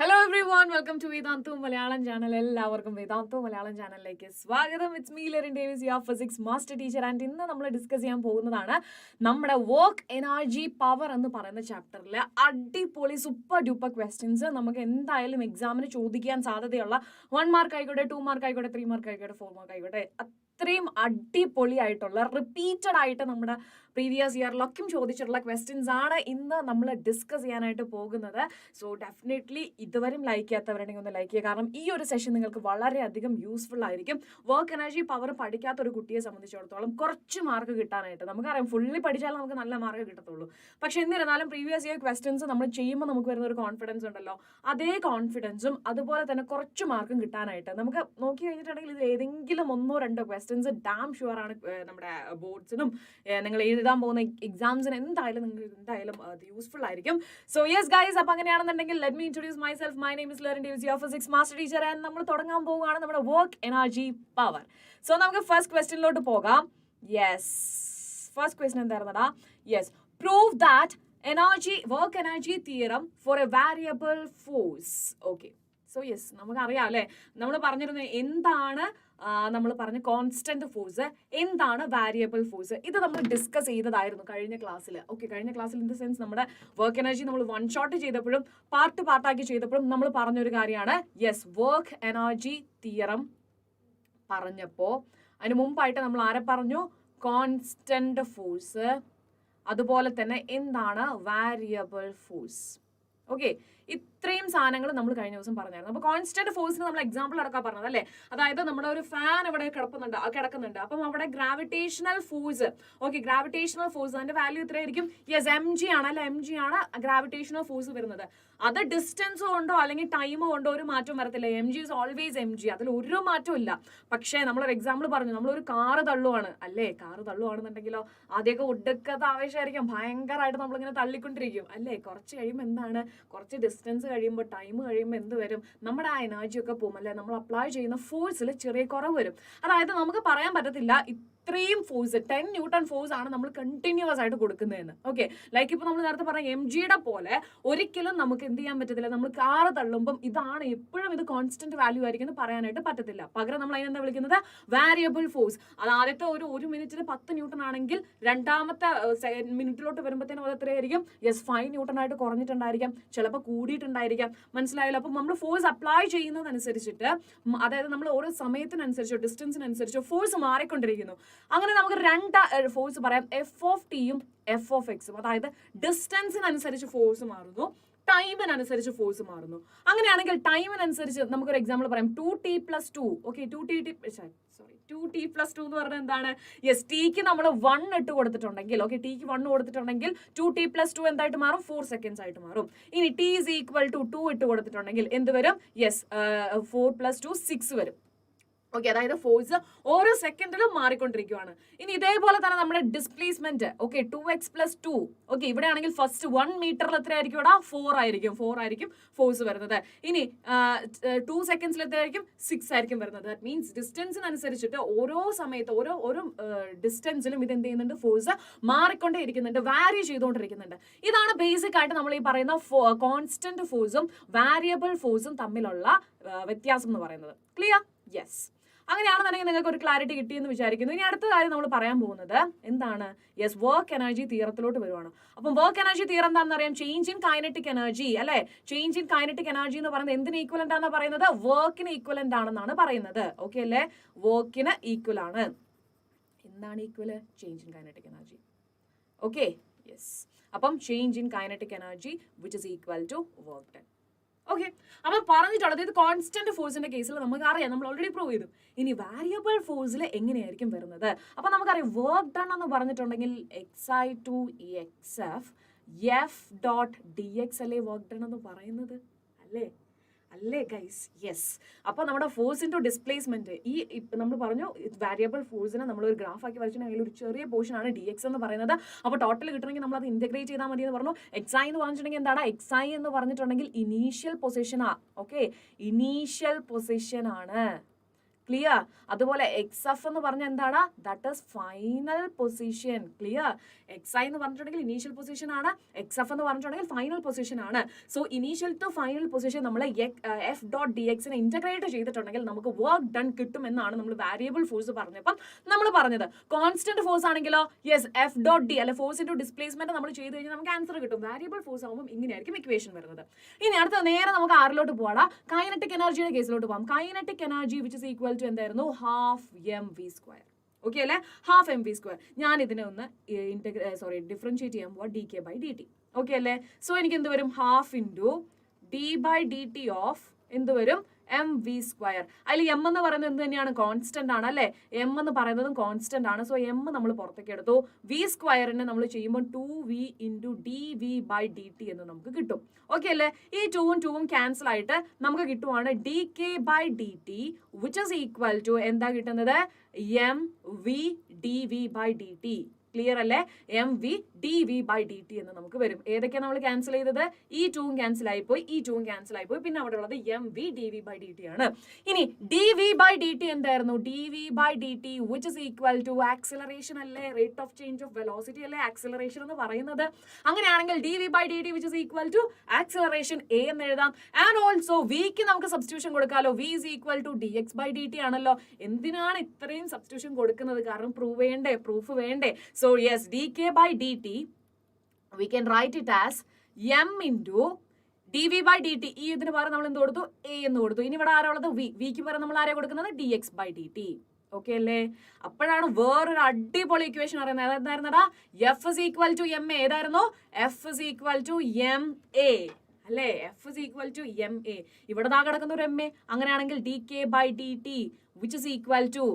Hello everyone, welcome to Vedantu Malayalam channel. എല്ലാവർക്കും Vedantu Malayalam ചാനലിലേക്ക് സ്വാഗതം. It's me Lerin Davis, your physics master teacher, and ഇന്ന് നമ്മൾ discuss ചെയ്യാൻ പോകുന്നതാണ് നമ്മുടെ വർക്ക് എനർജി പവർ എന്ന് പറയുന്ന ചാപ്റ്ററിലെ അടിപൊളി സൂപ്പർ ഡ്യൂപ്പർ ക്വസ്റ്റ്യൻസ് നമുക്ക് എന്തായാലും എക്സാമിന് ചോദിക്കാൻ സാധ്യതയുള്ള 1 മാർക്ക് ആയിക്കോട്ടെ, 2 മാർക്ക് ആയിക്കോട്ടെ, 3 മാർക്ക് ആയിക്കോട്ടെ, 4 മാർക്ക് ആയിക്കോട്ടെ, അത്രയും അടിപൊളിയായിട്ടുള്ള റിപ്പീറ്റഡ് ആയിട്ട് നമ്മുടെ പ്രീവിയസ് ഇയറിലൊക്കെയും ചോദിച്ചിട്ടുള്ള ക്വസ്റ്റ്യൻസ് ആണ് ഇന്ന് നമ്മൾ ഡിസ്കസ് ചെയ്യാനായിട്ട് പോകുന്നത്. സോ ഡെഫിനറ്റ്ലി ഇതുവരെയും ലൈക്ക് ചെയ്യാത്തവരുണ്ടെങ്കിൽ ഒന്ന് ലൈക്ക് ചെയ്യുക. കാരണം ഈ ഒരു സെഷൻ നിങ്ങൾക്ക് വളരെയധികം യൂസ്ഫുൾ ആയിരിക്കും. വർക്ക് എനർജി പവർ പഠിക്കാത്ത ഒരു കുട്ടിയെ സംബന്ധിച്ചിടത്തോളം കുറച്ച് മാർക്ക് കിട്ടാനായിട്ട് നമുക്കറിയാം, ഫുള്ളി പഠിച്ചാൽ നമുക്ക് നല്ല മാർക്ക് കിട്ടത്തുള്ളൂ. പക്ഷെ എന്നിരുന്നാലും പ്രീവിയസ് ഇയർ ക്വസ്റ്റ്യൻസ് നമ്മൾ ചെയ്യുമ്പോൾ നമുക്ക് വരുന്ന ഒരു കോൺഫിഡൻസ് ഉണ്ടല്ലോ, അതേ കോൺഫിഡൻസും അതുപോലെ തന്നെ കുറച്ച് മാർക്കും കിട്ടാനായിട്ട് നമുക്ക് നോക്കി കഴിഞ്ഞിട്ടുണ്ടെങ്കിൽ ഇത് ഏതെങ്കിലും 1-2 ക്വസ്റ്റ്യൻസ് ഡാം ഷുവർ ആണ് നമ്മുടെ ബോർഡ്സിനും നിങ്ങൾ എഴുതാൻ പോകുന്ന എക്സാംസിന് എന്തായാലും നിങ്ങൾക്ക് എന്തായാലും അത് യൂസ്ഫുൾ ആയിരിക്കും. സോ യെസ് ഗൈസ്, അപ്പൊ അങ്ങനെയാണെന്നുണ്ടെങ്കിൽ let me introduce myself. My name is Lerin Davis, your physics master teacher, and നമ്മൾ തുടങ്ങാൻ പോവുകയാണ് നമ്മുടെ വർക്ക് എനർജി പവർ. സോ നമുക്ക് ഫസ്റ്റ് ക്വസ്റ്റ്യനിലോട്ട് പോകാം. യെസ്, ഫസ്റ്റ് ക്വസ്റ്റ്യൻ എന്തായിരുന്നടാ? Yes, prove that work energy theorem for a variable force. Okay, so yes, നമുക്കറിയാം അല്ലേ, നമ്മൾ പറഞ്ഞിരുന്നത് എന്താണ് നമ്മൾ പറഞ്ഞ കോൺസ്റ്റന്റ് ഫോഴ്സ്, എന്താണ് വാരിയബിൾ ഫോഴ്സ്. ഇത് നമ്മൾ ഡിസ്കസ് ചെയ്തതായിരുന്നു കഴിഞ്ഞ ക്ലാസ്സിൽ. ഓക്കെ, കഴിഞ്ഞ ക്ലാസ്സിൽ ഇൻ ദ സെൻസ് നമ്മുടെ വർക്ക് എനർജി നമ്മൾ വൺ ഷോട്ട് ചെയ്തപ്പോഴും പാർട്ടാക്കി ചെയ്തപ്പോഴും നമ്മൾ പറഞ്ഞൊരു കാര്യമാണ്, യെസ്, വർക്ക് എനർജി തിയറം പറഞ്ഞപ്പോൾ അതിന് മുമ്പായിട്ട് നമ്മൾ ആരെ പറഞ്ഞു? കോൺസ്റ്റന്റ് ഫോഴ്സ്, അതുപോലെ തന്നെ എന്താണ് വാരിയബിൾ ഫോഴ്സ്. ഓക്കെ, ഇത്രയും സാധനങ്ങൾ നമ്മൾ കഴിഞ്ഞ ദിവസം പറഞ്ഞായിരുന്നു. അപ്പോൾ കോൺസ്റ്റന്റ് ഫോഴ്സിന് നമ്മൾ എക്സാമ്പിൾ അടക്കാൻ പറഞ്ഞത് അല്ലേ, അതായത് നമ്മുടെ ഒരു ഫാൻ ഇവിടെ കിടക്കുന്നുണ്ട്. അപ്പം അവിടെ gravitational force, okay, gravitational force അതിന്റെ വാല്യൂ എത്രയായിരിക്കും? യെസ്, mg ആണ് അല്ലെ, mg ആണ് ഗ്രാവിറ്റേഷണൽ ഫോഴ്സ് വരുന്നത്. അത് ഡിസ്റ്റൻസ് കൊണ്ടോ അല്ലെങ്കിൽ ടൈം കൊണ്ടോ ഒരു മാറ്റവും വരത്തില്ല. mg ഇസ് ഓൾവേസ് mg, അതിൽ ഒരു മാറ്റവും ഇല്ല. പക്ഷേ നമ്മളൊരു എക്സാമ്പിൾ പറഞ്ഞു, നമ്മളൊരു കാറ് തള്ളുവാണ് അല്ലേ, കാറ് തള്ളുവാണെന്നുണ്ടെങ്കിലോ ആദ്യമൊക്കെ ഒടുക്കത്തെ ആവേശമായിരിക്കും, ഭയങ്കരമായിട്ട് നമ്മളിങ്ങനെ തള്ളിക്കൊണ്ടിരിക്കും അല്ലേ. കുറച്ച് കഴിയുമ്പോൾ എന്താണ്, കുറച്ച് ഡിസ്റ്റൻസ് കഴിയുമ്പോൾ, ടൈം കഴിയുമ്പോൾ എന്ത് വരും? നമ്മുടെ ആ എനർജി ഒക്കെ പോകും അല്ലേ, നമ്മൾ അപ്ലൈ ചെയ്യുന്ന ഫോഴ്സിൽ ചെറിയ കുറവ് വരും. അതായത് നമുക്ക് പറയാൻ പറ്റത്തില്ല ഇത്രയും ഫോഴ്സ് 10 ന്യൂട്ടൺ ഫോഴ്സ് ആണ് നമ്മൾ കണ്ടിന്യൂസ് ആയിട്ട് കൊടുക്കുന്നതെന്ന്. ഓക്കെ, ലൈക്ക് ഇപ്പൊ നമ്മൾ നേരത്തെ പറഞ്ഞ mgയുടെ പോലെ ഒരിക്കലും നമുക്ക് എന്ത് ചെയ്യാൻ പറ്റത്തില്ല, നമ്മൾ കാറ് തള്ളുമ്പം ഇതാണ് എപ്പോഴും ഇത് കോൺസ്റ്റന്റ് വാല്യൂ ആയിരിക്കും എന്ന് പറയാനായിട്ട് പറ്റത്തില്ല. പകരം നമ്മൾ അതിനെന്താ വിളിക്കുന്നത്? Variable force. അത് ആദ്യത്തെ ഒരു മിനിറ്റിന് 10 ന്യൂട്ടൺ ആണെങ്കിൽ രണ്ടാമത്തെ മിനിറ്റിലോട്ട് വരുമ്പോഴത്തേനും അത് എത്രയായിരിക്കും? യെസ്, 5 ന്യൂട്ടൺ ആയിട്ട് കുറഞ്ഞിട്ടുണ്ടായിരിക്കാം, ചിലപ്പോൾ കൂടിയിട്ടുണ്ടായിരിക്കാം. മനസ്സിലായല്ലോ? അപ്പം നമ്മൾ ഫോഴ്സ് അപ്ലൈ ചെയ്യുന്നതനുസരിച്ചിട്ട്, അതായത് നമ്മൾ ഓരോ സമയത്തിനനുസരിച്ചോ ഡിസ്റ്റൻസിനനുസരിച്ചോ ഫോഴ്സ് മാറിക്കൊണ്ടിരിക്കുന്നു. അങ്ങനെ നമുക്ക് 2 ഫോഴ്സ് പറയാം, എഫ് ഓഫ് ടിയും എഫ് ഓഫ് എക്സും. അതായത് ഡിസ്റ്റൻസിനനുസരിച്ച് ഫോഴ്സ് മാറുന്നു, ടൈമിനനുസരിച്ച് ഫോഴ്സ് മാറുന്നു. അങ്ങനെയാണെങ്കിൽ ടൈമിനനുസരിച്ച് നമുക്കൊരു എക്സാമ്പിൾ പറയാം, 2t+2. ഓക്കെ, 2t+2 എന്ന് പറഞ്ഞാൽ എന്താണ്? യെസ്, ടിക്ക് നമ്മൾ 1 ഇട്ട് കൊടുത്തിട്ടുണ്ടെങ്കിൽ, ഓക്കെ, ടിക്ക് 1 കൊടുത്തിട്ടുണ്ടെങ്കിൽ 2t+2 എന്തായിട്ട് മാറും? 4 സെക്കൻഡ്സ് ആയിട്ട് മാറും. ഇനി t is equal to 2 ഇട്ട് കൊടുത്തിട്ടുണ്ടെങ്കിൽ എന്ത് വരും? യെസ്, 4+2 6 വരും. ഓക്കെ, അതായത് ഫോഴ്സ് ഓരോ സെക്കൻഡിലും മാറിക്കൊണ്ടിരിക്കുകയാണ്. ഇനി ഇതേപോലെ തന്നെ നമ്മുടെ ഡിസ്പ്ലേസ്മെന്റ്, ഓക്കെ, 2x+2. ഓക്കെ, ഇവിടെ ആണെങ്കിൽ ഫസ്റ്റ് 1 മീറ്ററിൽ എത്രയായിരിക്കും? ഇവിടെ 4 ആയിരിക്കും ഫോഴ്സ് വരുന്നത്. ഇനി 2 സെക്കൻഡ്സിൽ എത്രയായിരിക്കും? 6 ആയിരിക്കും വരുന്നത്. ദാറ്റ് മീൻസ് ഡിസ്റ്റൻസിനനുസരിച്ചിട്ട് ഓരോ സമയത്ത് ഓരോ ഡിസ്റ്റൻസിലും ഇത് എന്ത് ചെയ്യുന്നുണ്ട്? ഫോഴ്സ് മാറിക്കൊണ്ടേ ഇരിക്കുന്നുണ്ട്, വാരി ചെയ്തുകൊണ്ടിരിക്കുന്നുണ്ട്. ഇതാണ് ബേസിക് ആയിട്ട് നമ്മൾ ഈ പറയുന്ന കോൺസ്റ്റന്റ് ഫോഴ്സും വാരിയബിൾ ഫോഴ്സും തമ്മിലുള്ള വ്യത്യാസം എന്ന് പറയുന്നത്. ക്ലിയർ? യെസ്, അങ്ങനെയാണെന്നുണ്ടെങ്കിൽ നിങ്ങൾക്ക് ഒരു ക്ലാരിറ്റി കിട്ടിയെന്ന് വിചാരിക്കുന്നു. ഇനി അടുത്ത കാര്യം നമ്മൾ പറയാൻ പോകുന്നത് എന്താണ്? യെസ്, വർക്ക് എനർജി തിയറത്തിലോട്ട് വരുവാണ്. അപ്പം വർക്ക് എനർജി തിയറം എന്താണെന്ന് അറിയാം? ചേഞ്ച് ഇൻ കൈനറ്റിക് എനർജി അല്ലെ. ചേഞ്ച് ഇൻ കൈനറ്റിക് എനർജി എന്ന് പറയുന്നത് എന്തിന് ഈക്വലന്റ് ആണെന്ന് പറയുന്നത്? വർക്കിന് ഈക്വലന്റ് ആണെന്നാണ് പറയുന്നത്. ഓക്കെ അല്ലേ, വർക്കിന് ഈക്വൽ ആണ്. എന്താണ് equal? Change in kinetic energy. Okay, yes, അപ്പം change in kinetic energy which is equal to work done. Okay, അപ്പൊ പറഞ്ഞിട്ടുള്ളത് ഇത് കോൺസ്റ്റന്റ് ഫോഴ്സിന്റെ കേസിൽ നമുക്ക് അറിയാം, നമ്മൾ ഓൾറെഡി പ്രൂവ് ചെയ്തു. ഇനി വാരിയബിൾ ഫോഴ്സിൽ എങ്ങനെയായിരിക്കും വരുന്നത്? അപ്പൊ നമുക്കറിയാം, വർക്ക് ഡൺ എന്ന് പറഞ്ഞിട്ടുണ്ടെങ്കിൽ xi/2xf f.dx അല്ലേ വർക്ക് ഡൺ എന്ന് പറയുന്നത് അല്ലേ ഗൈസ്? യെസ്, അപ്പൊ നമ്മുടെ ഫോഴ്സ് ഇൻടു ഡിസ്പ്ലേസ്മെന്റ്, ഈ നമ്മൾ പറഞ്ഞു വാരിയബിൾ ഫോഴ്സിനെ നമ്മൾ ഒരു ഗ്രാഫ് ആക്കി വരച്ചിട്ടുണ്ടെങ്കിൽ ഒരു ചെറിയ പോർഷൻ ആണ് dx എന്ന് പറയുന്നത്. അപ്പോൾ ടോട്ടൽ കിട്ടണമെങ്കിൽ നമ്മൾ അത് ഇന്റഗ്രേറ്റ് ചെയ്താൽ മതി എന്ന് പറഞ്ഞു. xi എന്ന് പറഞ്ഞിട്ടുണ്ടെങ്കിൽ എന്താണ്? xi എന്ന് പറഞ്ഞിട്ടുണ്ടെങ്കിൽ initial position okay, initial position ആണ്. ക്ലിയർ. അതുപോലെ എക്സ് എഫ് എന്ന് പറഞ്ഞാൽ എന്താണ്? That is final position. Clear. X I എന്ന് പറഞ്ഞിട്ടുണ്ടെങ്കിൽ ഇനീഷ്യൽ പൊസിഷൻ ആണ്, എക്സ് എഫ് എന്ന് പറഞ്ഞിട്ടുണ്ടെങ്കിൽ ഫൈനൽ പൊസിഷൻ ആണ്. So initial to final position നമ്മൾ എഫ് ഡോട്ട് ഡി എക്സിനെ ഇന്റഗ്രേറ്റ് ചെയ്തിട്ടുണ്ടെങ്കിൽ നമുക്ക് വർക്ക് ഡൺ കിട്ടും എന്നാണ് നമ്മൾ വാരിയബിൾ ഫോഴ്സ് പറഞ്ഞപ്പം നമ്മൾ പറഞ്ഞത്. കോൺസ്റ്റന്റ് ഫോഴ്സ് ആണെങ്കിലോ യെസ് എഫ് ഡോട്ട് ഡി അല്ലെ ഫോഴ്സ് ഇൻടു ഡിസ്പ്ലേസ്മെന്റ് നമ്മൾ ചെയ്ത് കഴിഞ്ഞാൽ നമുക്ക് ആൻസർ കിട്ടും. വാരിയബിൾ ഫോഴ്സ് ആകുമ്പോൾ ഇങ്ങനെയായിരിക്കും ഇക്വേഷൻ വരുന്നത്. ഇനി അടുത്ത നേരെ നമുക്ക് ആറിലോട്ട് പോകാം. കൈനറ്റിക് എനർജിയുടെ കേസിലോട്ട് പോകാം. Kinetic energy which is equal to എന്തായിരുന്നു? Half M V square. Okay അല്ലേ? Half M V square. ഞാൻ ഇതിനെ ഒന്ന് ഡിഫറൻഷിയേറ്റ് ചെയ്യുമ്പോൾ D K by D T. Okay അല്ലേ? സോ എനിക്ക് എന്ത് വരും? Half into D by D T of എന്ത് വരും? M V square. അതിൽ എം എന്ന് പറയുന്നത് എന്ത് തന്നെയാണ്? കോൺസ്റ്റന്റ് ആണ് അല്ലേ? എം എന്ന് പറയുന്നതും കോൺസ്റ്റന്റ് ആണ്. സോ എം നമ്മൾ പുറത്തേക്ക് എടുത്തു. വി സ്ക്വയറിനെ നമ്മൾ ചെയ്യുമ്പോൾ 2v into D V by D T എന്ന് നമുക്ക് കിട്ടും. ഓക്കെ അല്ലേ? ഈ 2ഉം ക്യാൻസൽ ആയിട്ട് നമുക്ക് കിട്ടുവാണ് D K by D T which is equal to എന്താ കിട്ടുന്നത്? M V D V by D T. Clear അല്ലേ? M V D V by D T എന്ന് നമുക്ക് വരും. ഏതൊക്കെയാണ് നമ്മൾ ക്യാൻസൽ ചെയ്തത്? ഈ 2ഉം ക്യാൻസൽ ആയിപ്പോയി, ഈ 2ഉം ക്യാൻസൽ ആയിപ്പോയി. പിന്നെ അവിടെ ഉള്ളത് M V D V by D T ആണ്. ഇനി D V by D T എന്തായിരുന്നു? D V by D T which is equal to acceleration അല്ലേ? Rate of change of velocity അല്ലേ ആക്സിലറേഷൻ എന്ന് പറയുന്നത്? അങ്ങനെയാണെങ്കിൽ D V by D T which is equal to acceleration A എന്ന് എഴുതാം. And also വിക്ക് നമുക്ക് സബ്സ്റ്റിറ്റ്യൂഷൻ കൊടുക്കാമല്ലോ. V is equal to D X by D T ആണല്ലോ. എന്തിനാണ് ഇത്രയും സബ്സ്റ്റിറ്റ്യൂഷൻ കൊടുക്കുന്നത്? കാരണം പ്രൂഫ് വേണ്ടേ? So yes, dk by dt we can write it as m into dv by dt. ഈ ഇതിന് പകരം നമ്മൾ എന്ത് കൊടുത്തു? a എന്ന് കൊടുത്തു. ഇനി ഇവിടെ ആരാ ഉള്ളത്? വിക്ക് പകരം നമ്മൾ ആരാ കൊടുക്കുന്നത്? dx by dt. ഓക്കെ അല്ലേ? അപ്പോഴാണ് വേറൊരു അടിപൊളി ഇക്വേഷൻ അറിയുന്നത്. അതെന്തായിരുന്നടാ? F is equal to M A. ഏതായിരുന്നു? F is equal to M A അല്ലേ? F is equal to M A. ഇവിടെ താ കിടക്കുന്ന ഒരു എം എ. അങ്ങനെയാണെങ്കിൽ D K by D T which is equal to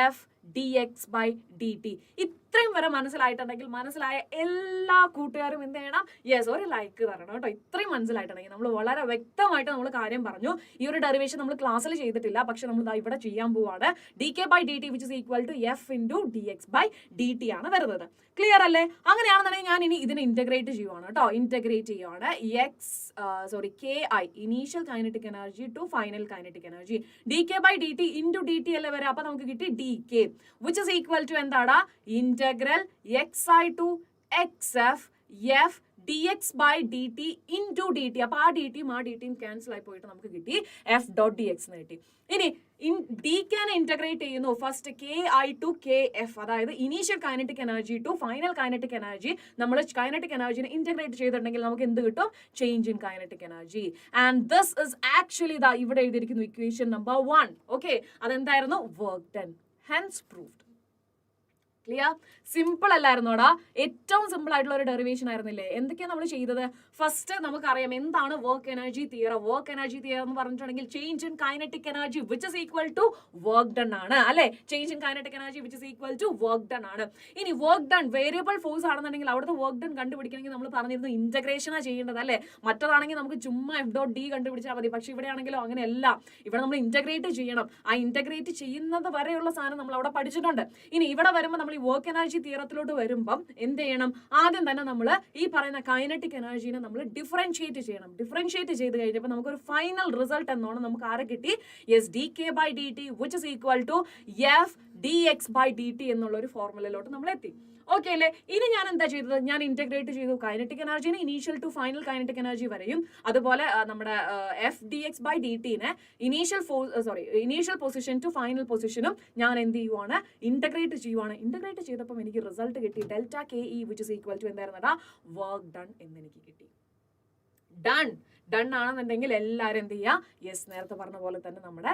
F D X by D T. ഇത്രയും വരെ മനസ്സിലായിട്ടുണ്ടെങ്കിൽ മനസ്സിലായ എല്ലാ കൂട്ടുകാരും എന്ത് ചെയ്യണം? യെസ്, ഒരു ലൈക്ക് തരണം കേട്ടോ. ഇത്രയും മനസ്സിലായിട്ടുണ്ടെങ്കിൽ നമ്മൾ വളരെ വ്യക്തമായിട്ട് നമ്മൾ കാര്യം പറഞ്ഞു. ഈ ഒരു ഡെറിവേഷൻ നമ്മൾ ക്ലാസ്സിൽ ചെയ്തിട്ടില്ല, പക്ഷെ നമ്മൾ ഇവിടെ ചെയ്യാൻ പോവാണ്. D K by D T which is equal to F into D X by D T ആണ് വരുന്നത്. ക്ലിയർ അല്ലേ? അങ്ങനെയാണെന്നുണ്ടെങ്കിൽ ഞാൻ ഇനി ഇതിനെ ഇന്റഗ്രേറ്റ് ചെയ്യുവാണ് കേട്ടോ. ഇന്റഗ്രേറ്റ് ചെയ്യുവാണ് K I initial kinetic energy to final kinetic energy. D K by D T into D T അല്ലേ വരെ? അപ്പൊ നമുക്ക് കിട്ടി D K which is equal to എന്താടാ? Integral X I to X F F D X by D T into D T. അപ്പൊ ആ D ടിയും cancel ആയി പോയിട്ട് നമുക്ക് കിട്ടി എഫ് ഡോട്ട് ഡി എക്സ് എന്ന് കിട്ടി. ഇനി ഡി കെനെ ഇന്റഗ്രേറ്റ് ചെയ്യുന്നു. First K I to K F, അതായത് initial kinetic energy to final kinetic energy. നമ്മൾ കൈനറ്റിക് എനർജിനെ ഇന്റഗ്രേറ്റ് ചെയ്തിട്ടുണ്ടെങ്കിൽ നമുക്ക് എന്ത് കിട്ടും? Change in kinetic energy. And this is actually ദാ ഇവിടെ എഴുതിയിരിക്കുന്നു ഇക്വേഷൻ നമ്പർ 1. ഓക്കെ, അതെന്തായിരുന്നു? Work done. Hence proved. Clear? Simple അല്ലായിരുന്നോടാ? ഏറ്റവും സിമ്പിൾ ആയിട്ടുള്ള ഒരു ഡെറിവേഷൻ ആയിരുന്നില്ലേ? എന്തൊക്കെയാണ് നമ്മൾ ചെയ്തത്? ഫസ്റ്റ് നമുക്കറിയാം എന്താണ് work energy theorem. Work energy theorem എന്ന് പറഞ്ഞിട്ടുണ്ടെങ്കിൽ change in kinetic energy which is equal to work done ആണ് അല്ലെ? Change in kinetic energy which is equal to work done ആണ്. ഇനി വർക്ക് ഡൺ വേരിയബിൾ ഫോഴ്സ് ആണെന്നുണ്ടെങ്കിൽ അവിടുത്തെ വർക്ക് ഡൺ കണ്ടുപിടിക്കണമെങ്കിൽ നമ്മൾ പറഞ്ഞിരുന്നു ഇന്റഗ്രേഷനാണ് ചെയ്യേണ്ടത് അല്ലേ? മറ്റതാണെങ്കിൽ നമുക്ക് ചുമ്മാ എഫ് ഡോട്ട് ഡി കണ്ടുപിടിച്ചാൽ മതി. പക്ഷെ ഇവിടെ ആണെങ്കിലോ അങ്ങനെയല്ല. ഇവിടെ നമ്മൾ ഇന്റഗ്രേറ്റ് ചെയ്യണം. ആ ഇന്റഗ്രേറ്റ് ചെയ്യുന്നത് വരെയുള്ള സാധനം നമ്മൾ അവിടെ പഠിച്ചിട്ടുണ്ട്. ഇനി ഇവിടെ വരുമ്പോൾ നമ്മൾ ഈ വർക്ക് എനർജി തിയറത്തിലോട്ട് വരുമ്പം എന്ത് ചെയ്യണം? ആദ്യം തന്നെ നമ്മൾ ഈ പറയുന്ന കൈനറ്റിക് എനർജിനെ നമ്മൾ ഡിഫറൻഷിയേറ്റ് ചെയ്യണം. ഡിഫറൻഷിയേറ്റ് ചെയ്ത് കഴിഞ്ഞപ്പോൾ നമുക്കൊരു ഫൈനൽ റിസൾട്ട് എന്നോണം നമുക്ക് ആരെ കിട്ടി? Yes, D K by D T which is equal to F D X by D T എന്നുള്ള ഒരു ഫോർമുലയിലോട്ട് നമ്മൾ എത്തി. ഓക്കെ അല്ലേ? ഇനി ഞാൻ എന്താ ചെയ്തത്? ഞാൻ ഇന്റഗ്രേറ്റ് ചെയ്തു കൈനറ്റിക് എനർജിനെ initial to final kinetic energy വരെയും, അതുപോലെ നമ്മുടെ F D X by D ടിനെ ഇനീഷ്യൽ പൊസിഷൻ ടു ഫൈനൽ പൊസിഷനും ഞാൻ എന്ത് ചെയ്യുവാണ്? ഇന്റഗ്രേറ്റ് ചെയ്യുവാണ്. ഇന്റഗ്രേറ്റ് ചെയ്തപ്പോൾ എനിക്ക് റിസൾട്ട് കിട്ടി delta K E which is equal to എന്തായിരുന്നടാ? വർക്ക് ഡൺ എന്ന് എനിക്ക് കിട്ടി. ഡൺ ആണെന്നുണ്ടെങ്കിൽ എല്ലാവരും എന്ത് ചെയ്യുക? യെസ്, നേരത്തെ പറഞ്ഞ പോലെ തന്നെ നമ്മുടെ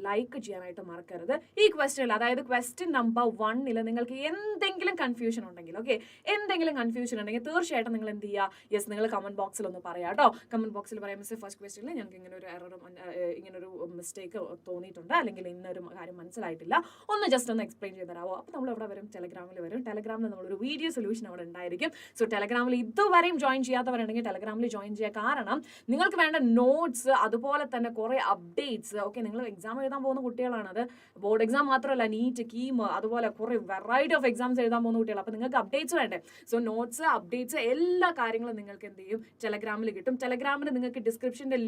ലൈക്ക് ചെയ്യാനായിട്ട് മറക്കരുത്. ഈ ക്വസ്റ്റ്യനിൽ, അതായത് ക്വസ്റ്റ്യൻ നമ്പർ 1 നിങ്ങൾക്ക് എന്തെങ്കിലും കൺഫ്യൂഷൻ ഉണ്ടെങ്കിൽ, തീർച്ചയായിട്ടും നിങ്ങൾ എന്ത് ചെയ്യുക? യെസ്, നിങ്ങൾ കമന്റ് ബോക്സിൽ ഒന്ന് പറയാം കേട്ടോ. കമന്റ് ബോക്സിൽ പറയാം, മിസ് ഫസ്റ്റ് ക്വസ്റ്റ്യനിൽ ഞങ്ങൾക്ക് ഇങ്ങനൊരു മിസ്റ്റേക്ക് തോന്നിയിട്ടുണ്ട്, അല്ലെങ്കിൽ ഇന്നൊരു കാര്യം മനസ്സിലായിട്ടില്ല, ഒന്ന് ജസ്റ്റ് ഒന്ന് എക്സ്പ്ലെയിൻ ചെയ്ത് തരാമോ? അപ്പോൾ നമ്മൾ ഇവിടെ വരും, ടെലഗ്രാമിൽ വരും. ടെലഗ്രാമിൽ നമ്മളൊരു വീഡിയോ സൊല്യൂഷൻ അവിടെ ഉണ്ടായിരിക്കും. സോ ടെലഗ്രാമിൽ ഇതുവരെയും ജോയിൻ ചെയ്യാത്തവരുണ്ടെങ്കിൽ ടെലഗ്രാമിൽ ജോയിൻ ചെയ്യുക. കാരണം നിങ്ങൾക്ക് വേണ്ട നോട്ട്സ്, അതുപോലെ തന്നെ കുറെ അപ്ഡേറ്റ്സ്. ഓക്കെ, നിങ്ങൾ എക്സാം എഴുതാൻ പോകുന്ന കുട്ടികളാണ്. അത് ബോർഡ് എക്സാം മാത്രമല്ല, നീറ്റ്, കീം, അതുപോലെ കുറെ വെറൈറ്റി ഓഫ് എക്സാംസ് എഴുതാൻ പോകുന്ന കുട്ടികൾ. അപ്പൊ നിങ്ങൾക്ക് അപ്ഡേറ്റ്സ് വേണ്ടേ? സോ നോട്ട്സ്, അപ്ഡേറ്റ്സ്, എല്ലാ കാര്യങ്ങളും നിങ്ങൾക്ക് എന്ത് ചെയ്യും, ടെലഗ്രാമിൽ കിട്ടും. ടെലഗ്രാമിൽ നിങ്ങൾക്ക് ഡിസ്ക്രിപ്ഷനിൽ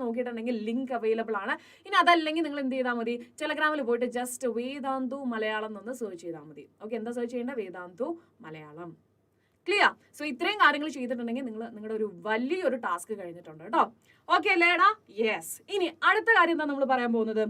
നോക്കിയിട്ടുണ്ടെങ്കിൽ ലിങ്ക് അവൈലബിൾ ആണ്. ഇനി അതല്ലെങ്കിൽ നിങ്ങൾ എന്ത് ചെയ്താൽ മതി, ടെലഗ്രാമിൽ പോയിട്ട് ജസ്റ്റ് വേദാന്തു മലയാളം എന്ന് സെർച്ച് ചെയ്താൽ മതി. ഓക്കെ, എന്താ സെർച്ച് ചെയ്യേണ്ടത്? വേദാന്തു മലയാളം. ക്ലിയർ? സോ ഇത്രയും കാര്യങ്ങൾ ചെയ്തിട്ടുണ്ടെങ്കിൽ നിങ്ങളുടെ ഒരു വലിയൊരു ടാസ്ക് കഴിഞ്ഞിട്ടുണ്ട് കേട്ടോ. ഓക്കെ അല്ലേടാ? യെസ്. ഇനി അടുത്ത കാര്യം എന്താ നമ്മൾ പറയാൻ പോകുന്നത്?